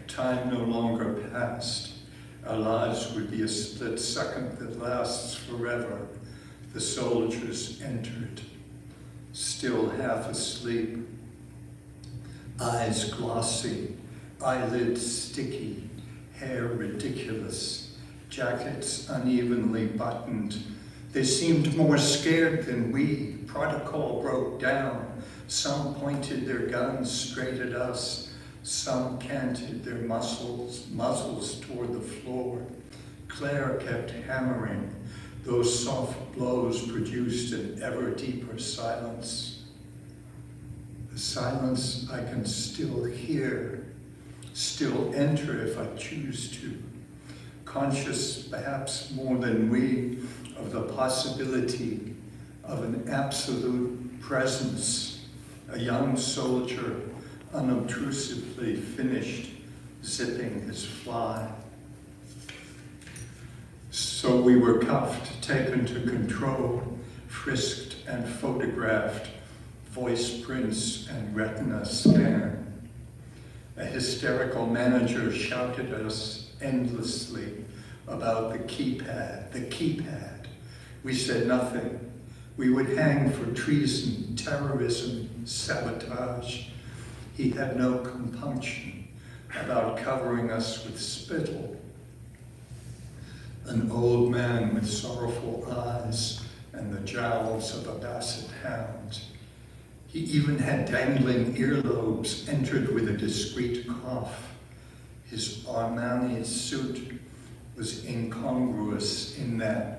Time no longer passed. Our lives would be a split second that lasts forever. The soldiers entered, still half asleep. Eyes glossy, eyelids sticky, hair ridiculous, jackets unevenly buttoned. They seemed more scared than we. Protocol broke down. Some pointed their guns straight at us. Some canted their muzzles toward the floor. Claire kept hammering. Those soft blows produced an ever deeper silence. The silence I can still hear, still enter if I choose to. Conscious, perhaps more than we, of the possibility of an absolute presence. A young soldier unobtrusively finished zipping his fly. So we were cuffed, taken to control, frisked and photographed, voice prints and retina scan. A hysterical manager shouted at us endlessly about the keypad, the keypad. We said nothing. We would hang for treason, terrorism, sabotage. He had no compunction about covering us with spittle. An old man with sorrowful eyes and the jowls of a basset hound. He even had dangling earlobes entered with a discreet cough. His Armani suit was incongruous in that,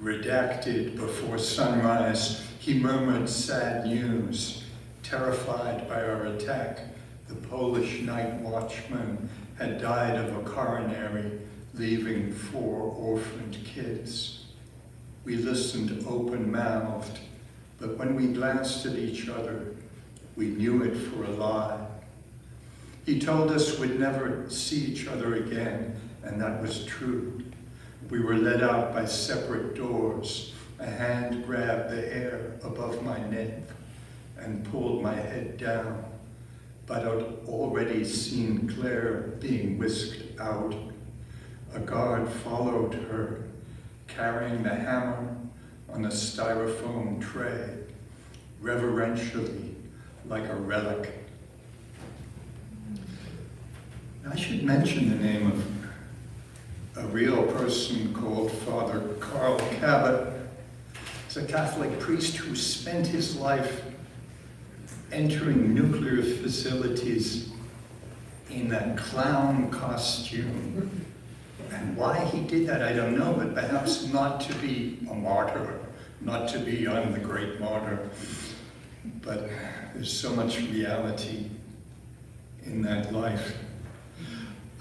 redacted before sunrise, he murmured sad news. Terrified by our attack, the Polish night watchman had died of a coronary, leaving 4 orphaned kids. We listened open-mouthed, but when we glanced at each other, we knew it for a lie. He told us we'd never see each other again, and that was true. We were led out by separate doors. A hand grabbed the hair above my neck and pulled my head down, but I'd already seen Claire being whisked out. A guard followed her, carrying the hammer on a styrofoam tray, reverentially, like a relic. I should mention the name of a real person called Father Carl Cabot. He's a Catholic priest who spent his life entering nuclear facilities in that clown costume. And why he did that, I don't know, but perhaps not to be a martyr, not to be I'm the great martyr. But there's so much reality in that life.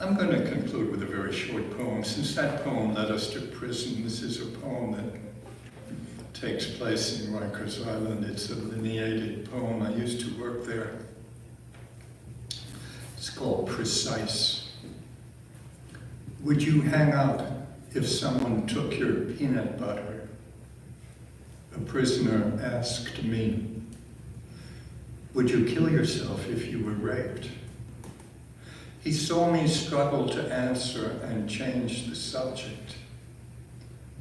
I'm going to conclude with a very short poem. Since that poem led us to prison, this is a poem that takes place in Rikers Island. It's a lineated poem. I used to work there. It's called Precise. Would you hang up if someone took your peanut butter? A prisoner asked me. Would you kill yourself if you were raped? He saw me struggle to answer and change the subject.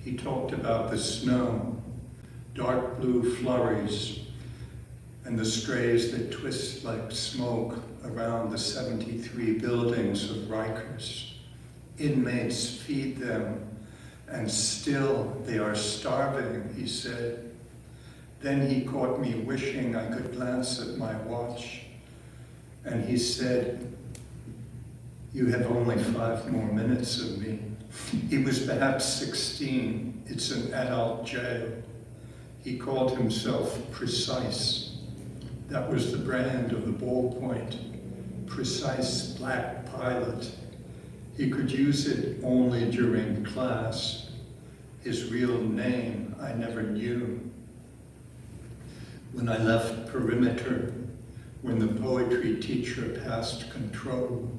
He talked about the snow, dark blue flurries, and the strays that twist like smoke around the 73 buildings of Rikers. Inmates feed them, and still they are starving, he said. Then he caught me wishing I could glance at my watch, and he said, "You have only 5 more minutes of me." He was perhaps 16. It's an adult jail. He called himself Precise. That was the brand of the ballpoint. Precise black pilot. He could use it only during class. His real name I never knew. When I left Perimeter, when the poetry teacher passed control,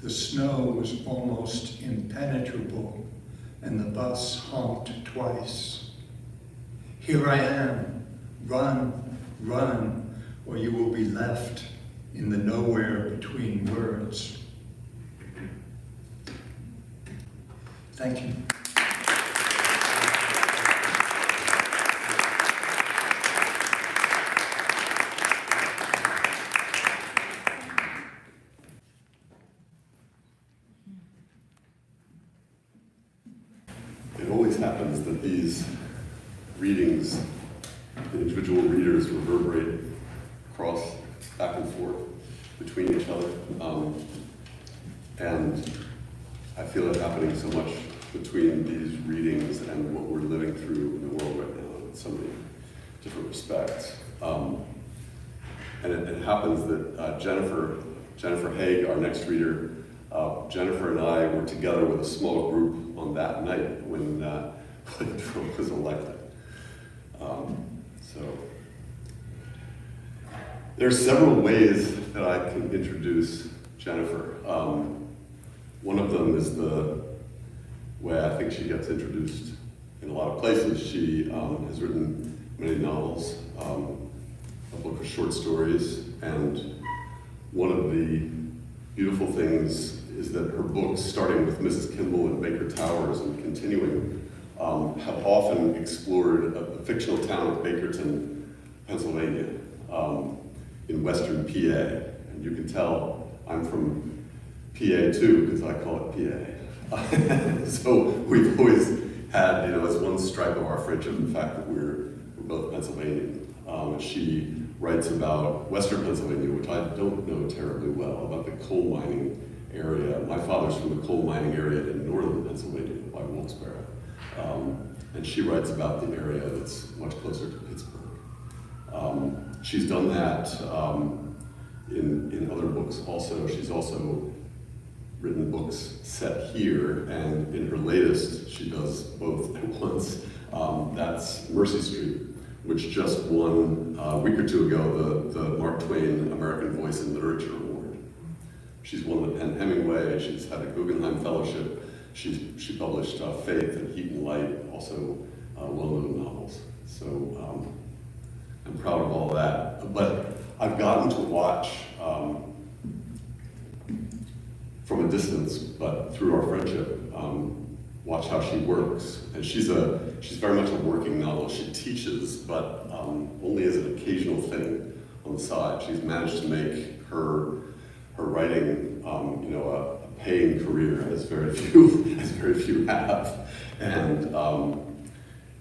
the snow was almost impenetrable, and the bus honked twice. Here I am, run, run, or you will be left in the nowhere between words. Thank you. It always happens that these readings, the individual readers reverberate across, back and forth between each other. And I feel it happening so much between these readings and what we're living through in the world right now in so many different respects. And it happens that Jennifer Haigh, our next reader, Jennifer and I were together with a small group on that night when Trump was elected. So there are several ways that I can introduce Jennifer. One of them is the way I think she gets introduced in a lot of places. She has written many novels, a book of short stories, and one of the beautiful things is that her books, starting with Mrs. Kimball and Baker Towers and continuing, have often explored the fictional town of Bakerton, Pennsylvania, in western PA. And you can tell I'm from PA too, because I call it PA. So we've always had, as one stripe of our friendship, the fact that we're both Pennsylvanian. She writes about western Pennsylvania, which I don't know terribly well, about the coal mining area. My father's from the coal mining area in northern Pennsylvania by Wilkes-Barre. And she writes about the area that's much closer to Pittsburgh. She's done that in other books also. She's also written books set here, and in her latest, she does both at once. That's Mercy Street, which just won a week or two ago the Mark Twain American Voice in Literature Award. She's won the Penn Hemingway, she's had a Guggenheim Fellowship, she published Faith and Heat and Light, also well-known novels. So I'm proud of all that. But I've gotten to watch from a distance, but through our friendship, watch how she works. And she's very much a working novelist. She teaches, but only as an occasional thing on the side. She's managed to make her writing, a paying career, as very few have. And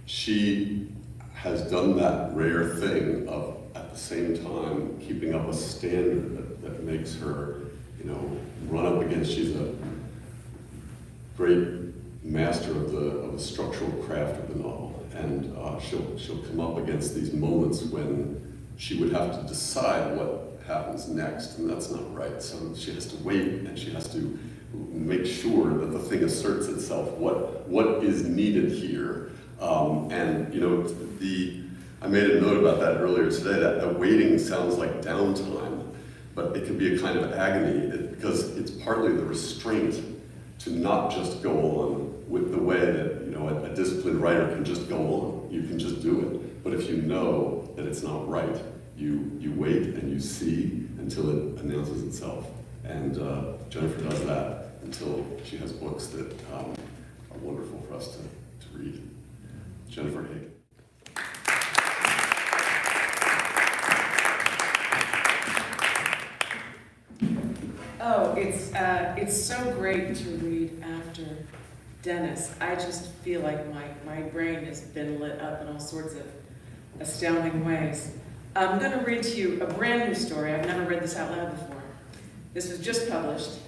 she has done that rare thing of, at the same time, keeping up a standard that makes her, run up against. She's a great master of the structural craft of the novel, and she'll come up against these moments when she would have to decide what happens next, and that's not right. So she has to wait, and she has to make sure that the thing asserts itself. What is needed here? I made a note about that earlier today. That waiting sounds like downtime, but it can be a kind of agony because it's partly the restraint to not just go on with the way that, you know, a disciplined writer can just go on. You can just do it. But if you know that it's not right, you wait and you see until it announces itself. And Jennifer does that until she has books that are wonderful for us to read. Jennifer Haigh. Oh, it's so great to read after Dennis. I just feel like my brain has been lit up in all sorts of astounding ways. I'm going to read to you a brand new story. I've never read this out loud before. This was just published.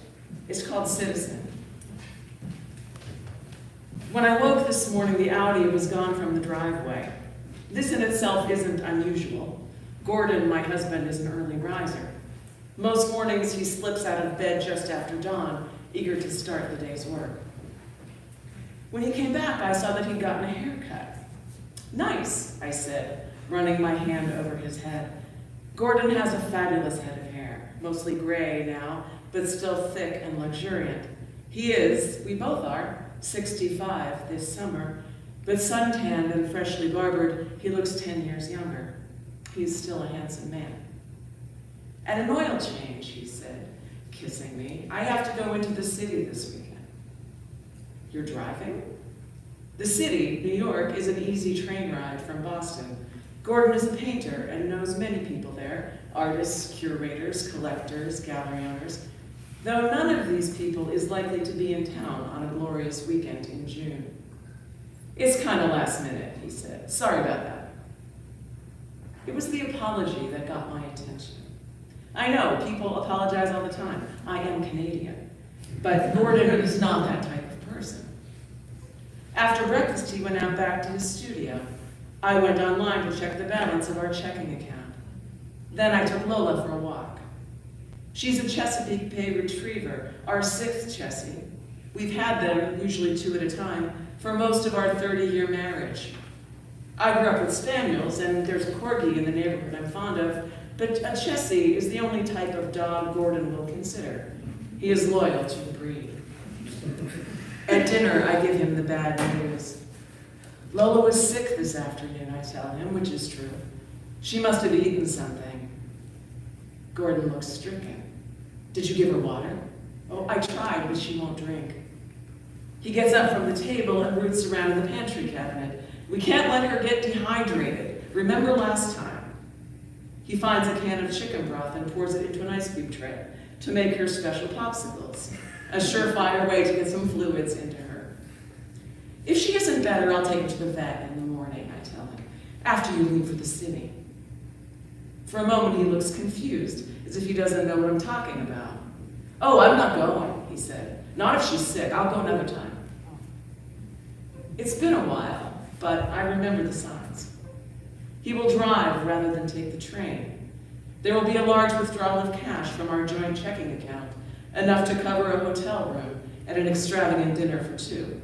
It's called Citizen. When I woke this morning, the Audi was gone from the driveway. This in itself isn't unusual. Gordon, my husband, is an early riser. Most mornings he slips out of bed just after dawn, eager to start the day's work. When he came back, I saw that he'd gotten a haircut. Nice, I said, running my hand over his head. Gordon has a fabulous head of hair, mostly gray now, but still thick and luxuriant. He is, we both are, 65 this summer, but suntanned and freshly barbered, he looks 10 years younger. He's still a handsome man. And an oil change, he said, kissing me. I have to go into the city this weekend. You're driving? The city, New York, is an easy train ride from Boston. Gordon is a painter and knows many people there, artists, curators, collectors, gallery owners, though none of these people is likely to be in town on a glorious weekend in June. It's kind of last minute, he said. Sorry about that. It was the apology that got my attention. I know, people apologize all the time. I am Canadian. But Gordon is not that type of person. After breakfast, he went out back to his studio. I went online to check the balance of our checking account. Then I took Lola for a walk. She's a Chesapeake Bay Retriever, our 6th Chessie. We've had them, usually 2 at a time, for most of our 30-year marriage. I grew up with Spaniels, and there's a Corgi in the neighborhood I'm fond of, but a Chessie is the only type of dog Gordon will consider. He is loyal to the breed. At dinner, I give him the bad news. Lola was sick this afternoon, I tell him, which is true. She must have eaten something. Gordon looks stricken. Did you give her water? Oh, I tried, but she won't drink. He gets up from the table and roots around in the pantry cabinet. We can't let her get dehydrated. Remember last time? He finds a can of chicken broth and pours it into an ice cube tray to make her special popsicles, a surefire way to get some fluids into her. If she isn't better, I'll take her to the vet in the morning, I tell him, after you leave for the city. For a moment, he looks confused, as if he doesn't know what I'm talking about. Oh, I'm not going, he said. Not if she's sick. I'll go another time. It's been a while, but I remember the signs. He will drive rather than take the train. There will be a large withdrawal of cash from our joint checking account, enough to cover a hotel room and an extravagant dinner for 2.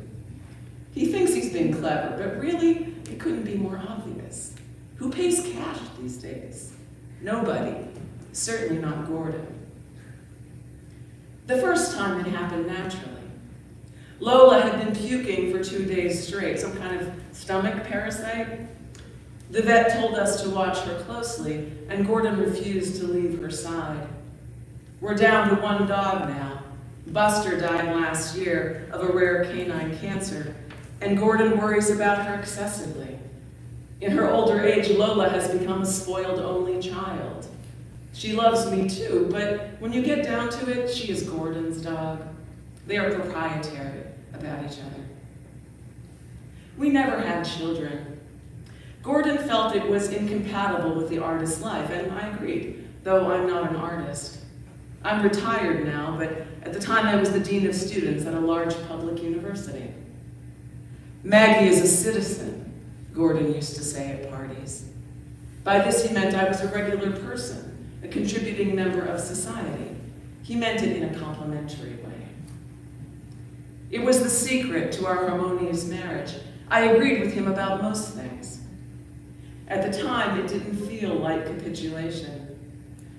He thinks he's being clever, but really, it couldn't be more obvious. Who pays cash these days? Nobody. Certainly not Gordon. The first time it happened naturally. Lola had been puking for 2 days straight, some kind of stomach parasite. The vet told us to watch her closely, and Gordon refused to leave her side. We're down to 1 dog now. Buster died last year of a rare canine cancer, and Gordon worries about her excessively. In her older age, Lola has become a spoiled only child. She loves me too, but when you get down to it, she is Gordon's dog. They are proprietary about each other. We never had children. Gordon felt it was incompatible with the artist's life, and I agreed, though I'm not an artist. I'm retired now, but at the time I was the dean of students at a large public university. Maggie is a citizen, Gordon used to say at parties. By this he meant I was a regular person, a contributing member of society. He meant it in a complimentary way. It was the secret to our harmonious marriage. I agreed with him about most things. At the time, it didn't feel like capitulation.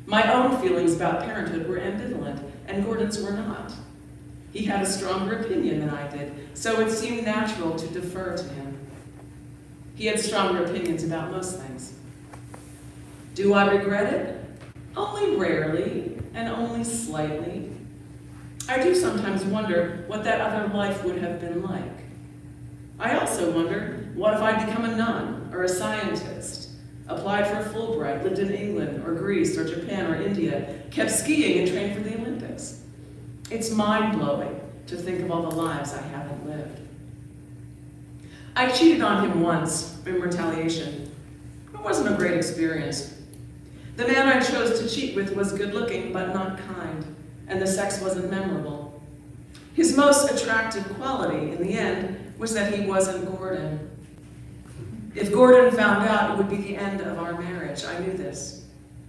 My own feelings about parenthood were ambivalent, and Gordon's were not. He had a stronger opinion than I did, so it seemed natural to defer to him. He had stronger opinions about most things. Do I regret it? Only rarely, and only slightly. I do sometimes wonder what that other life would have been like. I also wonder, what if I'd become a nun or a scientist, applied for Fulbright, lived in England or Greece or Japan or India, kept skiing and trained for the Olympics? It's mind-blowing to think of all the lives I haven't lived. I cheated on him once in retaliation. It wasn't a great experience. The man I chose to cheat with was good-looking but not kind, and the sex wasn't memorable. His most attractive quality, in the end, was that he wasn't Gordon. If Gordon found out, it would be the end of our marriage. I knew this.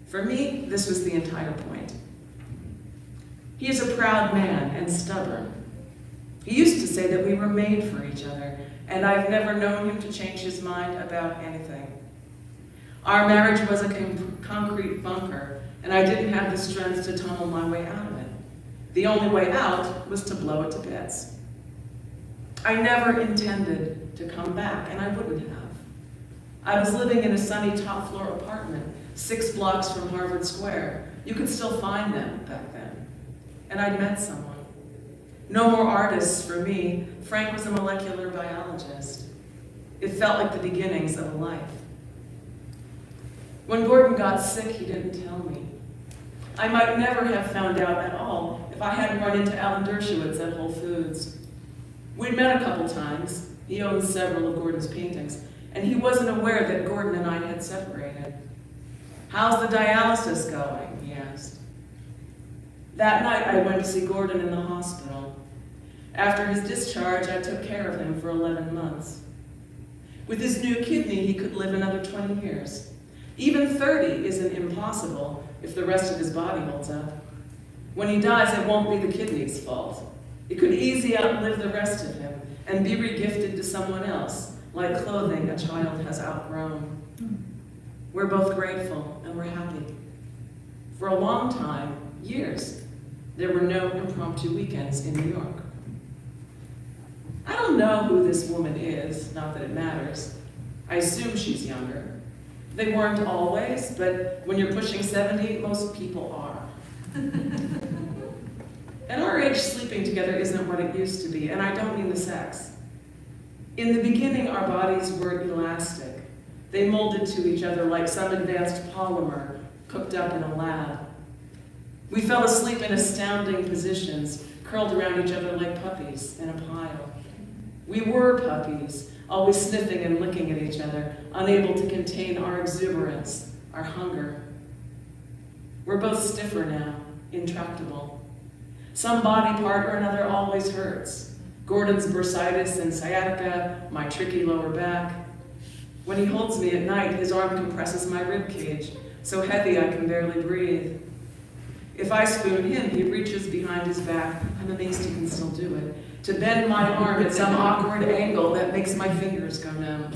For me, this was the entire point. He is a proud man and stubborn. He used to say that we were made for each other, and I've never known him to change his mind about anything. Our marriage was a concrete bunker, and I didn't have the strength to tunnel my way out of it. The only way out was to blow it to bits. I never intended to come back, and I wouldn't have. I was living in a sunny top-floor apartment, 6 blocks from Harvard Square. You could still find them back then. And I'd met someone. No more artists for me. Frank was a molecular biologist. It felt like the beginnings of a life. When Gordon got sick, he didn't tell me. I might never have found out at all if I hadn't run into Alan Dershowitz at Whole Foods. We'd met a couple times. He owned several of Gordon's paintings, and he wasn't aware that Gordon and I had separated. "How's the dialysis going?" he asked. That night, I went to see Gordon in the hospital. After his discharge, I took care of him for 11 months. With his new kidney, he could live another 20 years. Even 30 isn't impossible if the rest of his body holds up. When he dies, it won't be the kidney's fault. It could easily outlive the rest of him and be regifted to someone else, like clothing a child has outgrown. We're both grateful and we're happy. For a long time, years, there were no impromptu weekends in New York. I don't know who this woman is, not that it matters. I assume she's younger. They weren't always, but when you're pushing 70, most people are. At our age, sleeping together isn't what it used to be, and I don't mean the sex. In the beginning, our bodies were elastic. They molded to each other like some advanced polymer cooked up in a lab. We fell asleep in astounding positions, curled around each other like puppies in a pile. We were puppies, always sniffing and licking at each other, unable to contain our exuberance, our hunger. We're both stiffer now, intractable. Some body part or another always hurts. Gordon's bursitis and sciatica, my tricky lower back. When he holds me at night, his arm compresses my rib cage, so heavy I can barely breathe. If I spoon him, he reaches behind his back, I'm amazed he can still do it, to bend my arm at some awkward angle that makes my fingers go numb.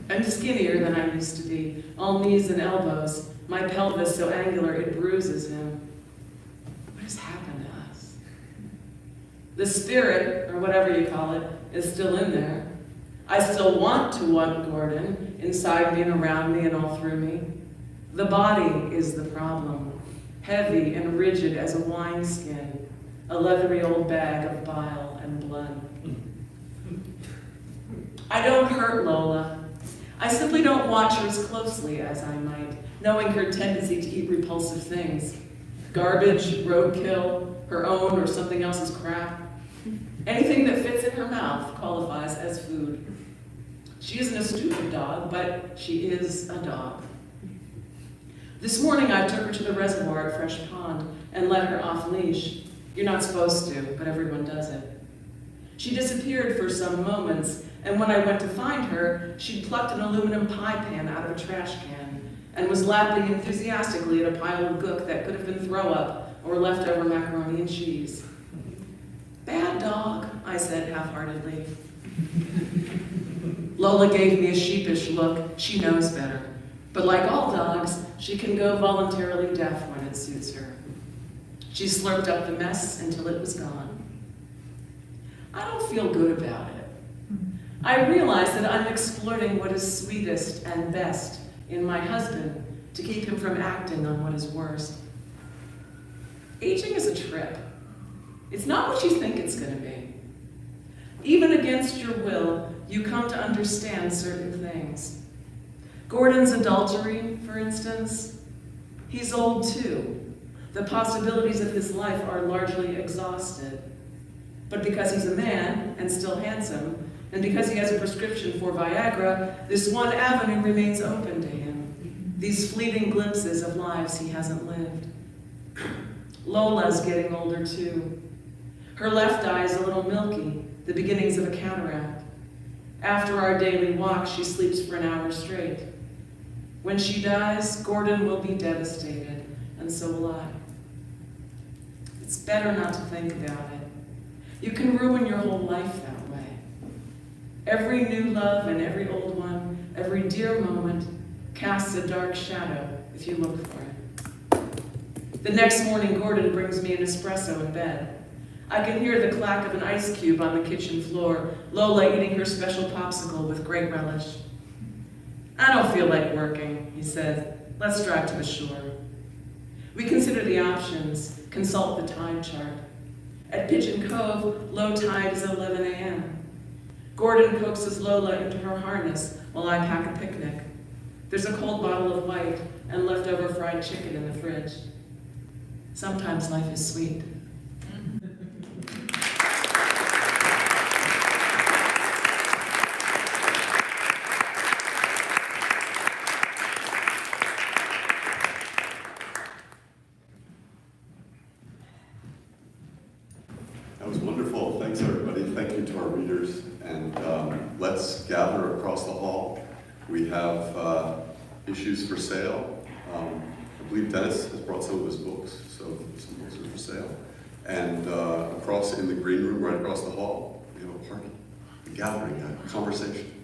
I'm skinnier than I used to be, all knees and elbows, my pelvis so angular it bruises him. What has happened to us? The spirit, or whatever you call it, is still in there. I still want to want Gordon, inside me and around me and all through me. The body is the problem, heavy and rigid as a wineskin, a leathery old bag of bile and blood. I don't hurt Lola. I simply don't watch her as closely as I might, knowing her tendency to eat repulsive things. Garbage, roadkill, her own or something else's crap. Anything that fits in her mouth qualifies as food. She isn't a stupid dog, but she is a dog. This morning I took her to the reservoir at Fresh Pond and let her off leash. You're not supposed to, but everyone does it. She disappeared for some moments, and when I went to find her, she'd plucked an aluminum pie pan out of a trash can and was lapping enthusiastically at a pile of gook that could have been throw up or leftover macaroni and cheese. Bad dog, I said half-heartedly. Lola gave me a sheepish look. She knows better. But like all dogs, she can go voluntarily deaf when it suits her. She slurped up the mess until it was gone. I don't feel good about it. I realize that I'm exploiting what is sweetest and best in my husband to keep him from acting on what is worst. Aging is a trip. It's not what you think it's going to be. Even against your will, you come to understand certain things. Gordon's adultery, for instance, he's old too. The possibilities of his life are largely exhausted. But because he's a man and still handsome, and because he has a prescription for Viagra, this one avenue remains open to him. These fleeting glimpses of lives he hasn't lived. Lola's getting older too. Her left eye is a little milky, the beginnings of a cataract. After our daily walk, she sleeps for an hour straight. When she dies, Gordon will be devastated, and so will I. It's better not to think about it. You can ruin your whole life that way. Every new love and every old one, every dear moment, casts a dark shadow if you look for it. The next morning, Gordon brings me an espresso in bed. I can hear the clack of an ice cube on the kitchen floor, Lola eating her special popsicle with great relish. I don't feel like working, he says. Let's drive to the shore. We consider the options, consult the tide chart. At Pigeon Cove, low tide is 11 a.m. Gordon coaxes Lola into her harness while I pack a picnic. There's a cold bottle of white and leftover fried chicken in the fridge. Sometimes life is sweet. That was wonderful. Thanks, everybody. Thank you to our readers. And let's gather across the hall. We have issues for sale. I believe Dennis has brought some of his books, so some books are for sale. And across in the green room, right across the hall, we have a party, a gathering, a conversation.